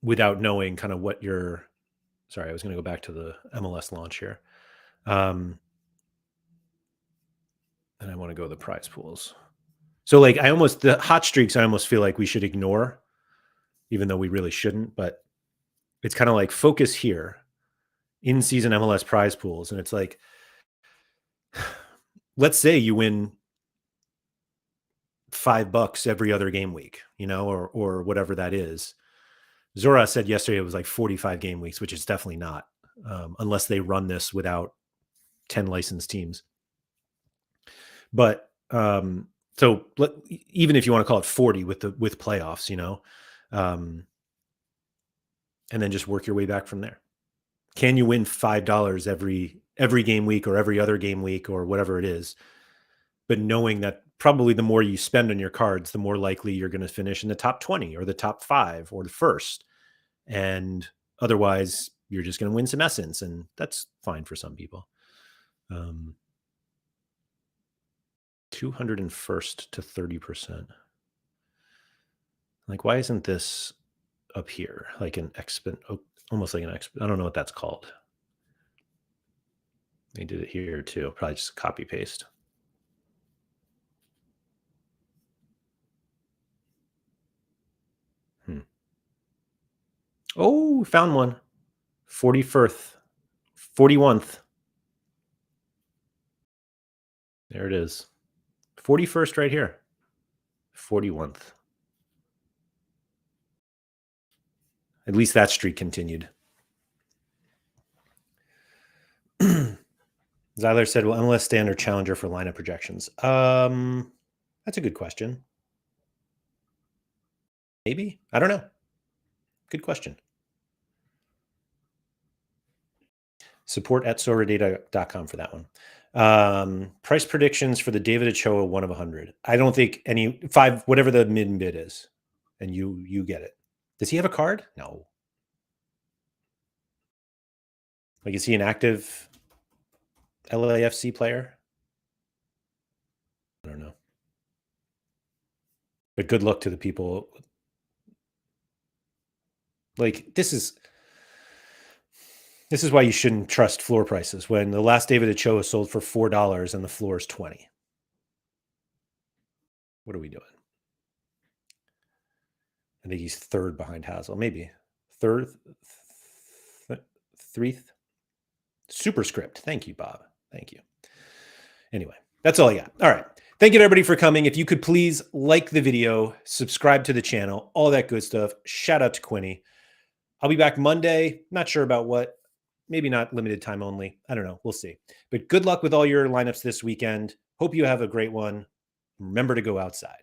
without knowing kind of what your, sorry, I was going to go back to the MLS launch here. And I want to go to the prize pools. So like the hot streaks, I almost feel like we should ignore, even though we really shouldn't, but it's kind of like focus here, in season MLS prize pools. And it's like, let's say you win $5 every other game week, or whatever that is. Zora said yesterday it was like 45 game weeks, which is definitely not, unless they run this without 10 licensed teams. But so even if you want to call it 40 with playoffs, and then just work your way back from there. Can you win $5 every game week or every other game week or whatever it is? But knowing that probably the more you spend on your cards, the more likely you're going to finish in the top 20 or the top 5 or the first. And otherwise, you're just going to win some essence, and that's fine for some people. 201st to 30%. Like, why isn't this up here? Like an almost like an I don't know what that's called. They did it here too. Probably just copy paste. Oh, found one. 41st. 41th. There it is. 41st right here. 41th. At least that streak continued. Zyler said, will MLS stand or challenger for lineup projections? That's a good question. Maybe. I don't know. Good question. Support at soradata.com for that one. Price predictions for the David Ochoa 1 of 100. I don't think any 5, whatever the mid bid is, and you get it. Does he have a card? No. Like, is he an active LAFC player? I don't know. But good luck to the people. Like, this is why you shouldn't trust floor prices. When the last David Ochoa sold for $4 and the floor is 20. What are we doing? I think he's third behind Hazel. Maybe third, threeth. Superscript. Thank you, Bob. Thank you. Anyway, that's all I got. All right. Thank you to everybody for coming. If you could please like the video, subscribe to the channel, all that good stuff. Shout out to Quinny. I'll be back Monday. Not sure about what. Maybe not limited time only. I don't know. We'll see. But good luck with all your lineups this weekend. Hope you have a great one. Remember to go outside.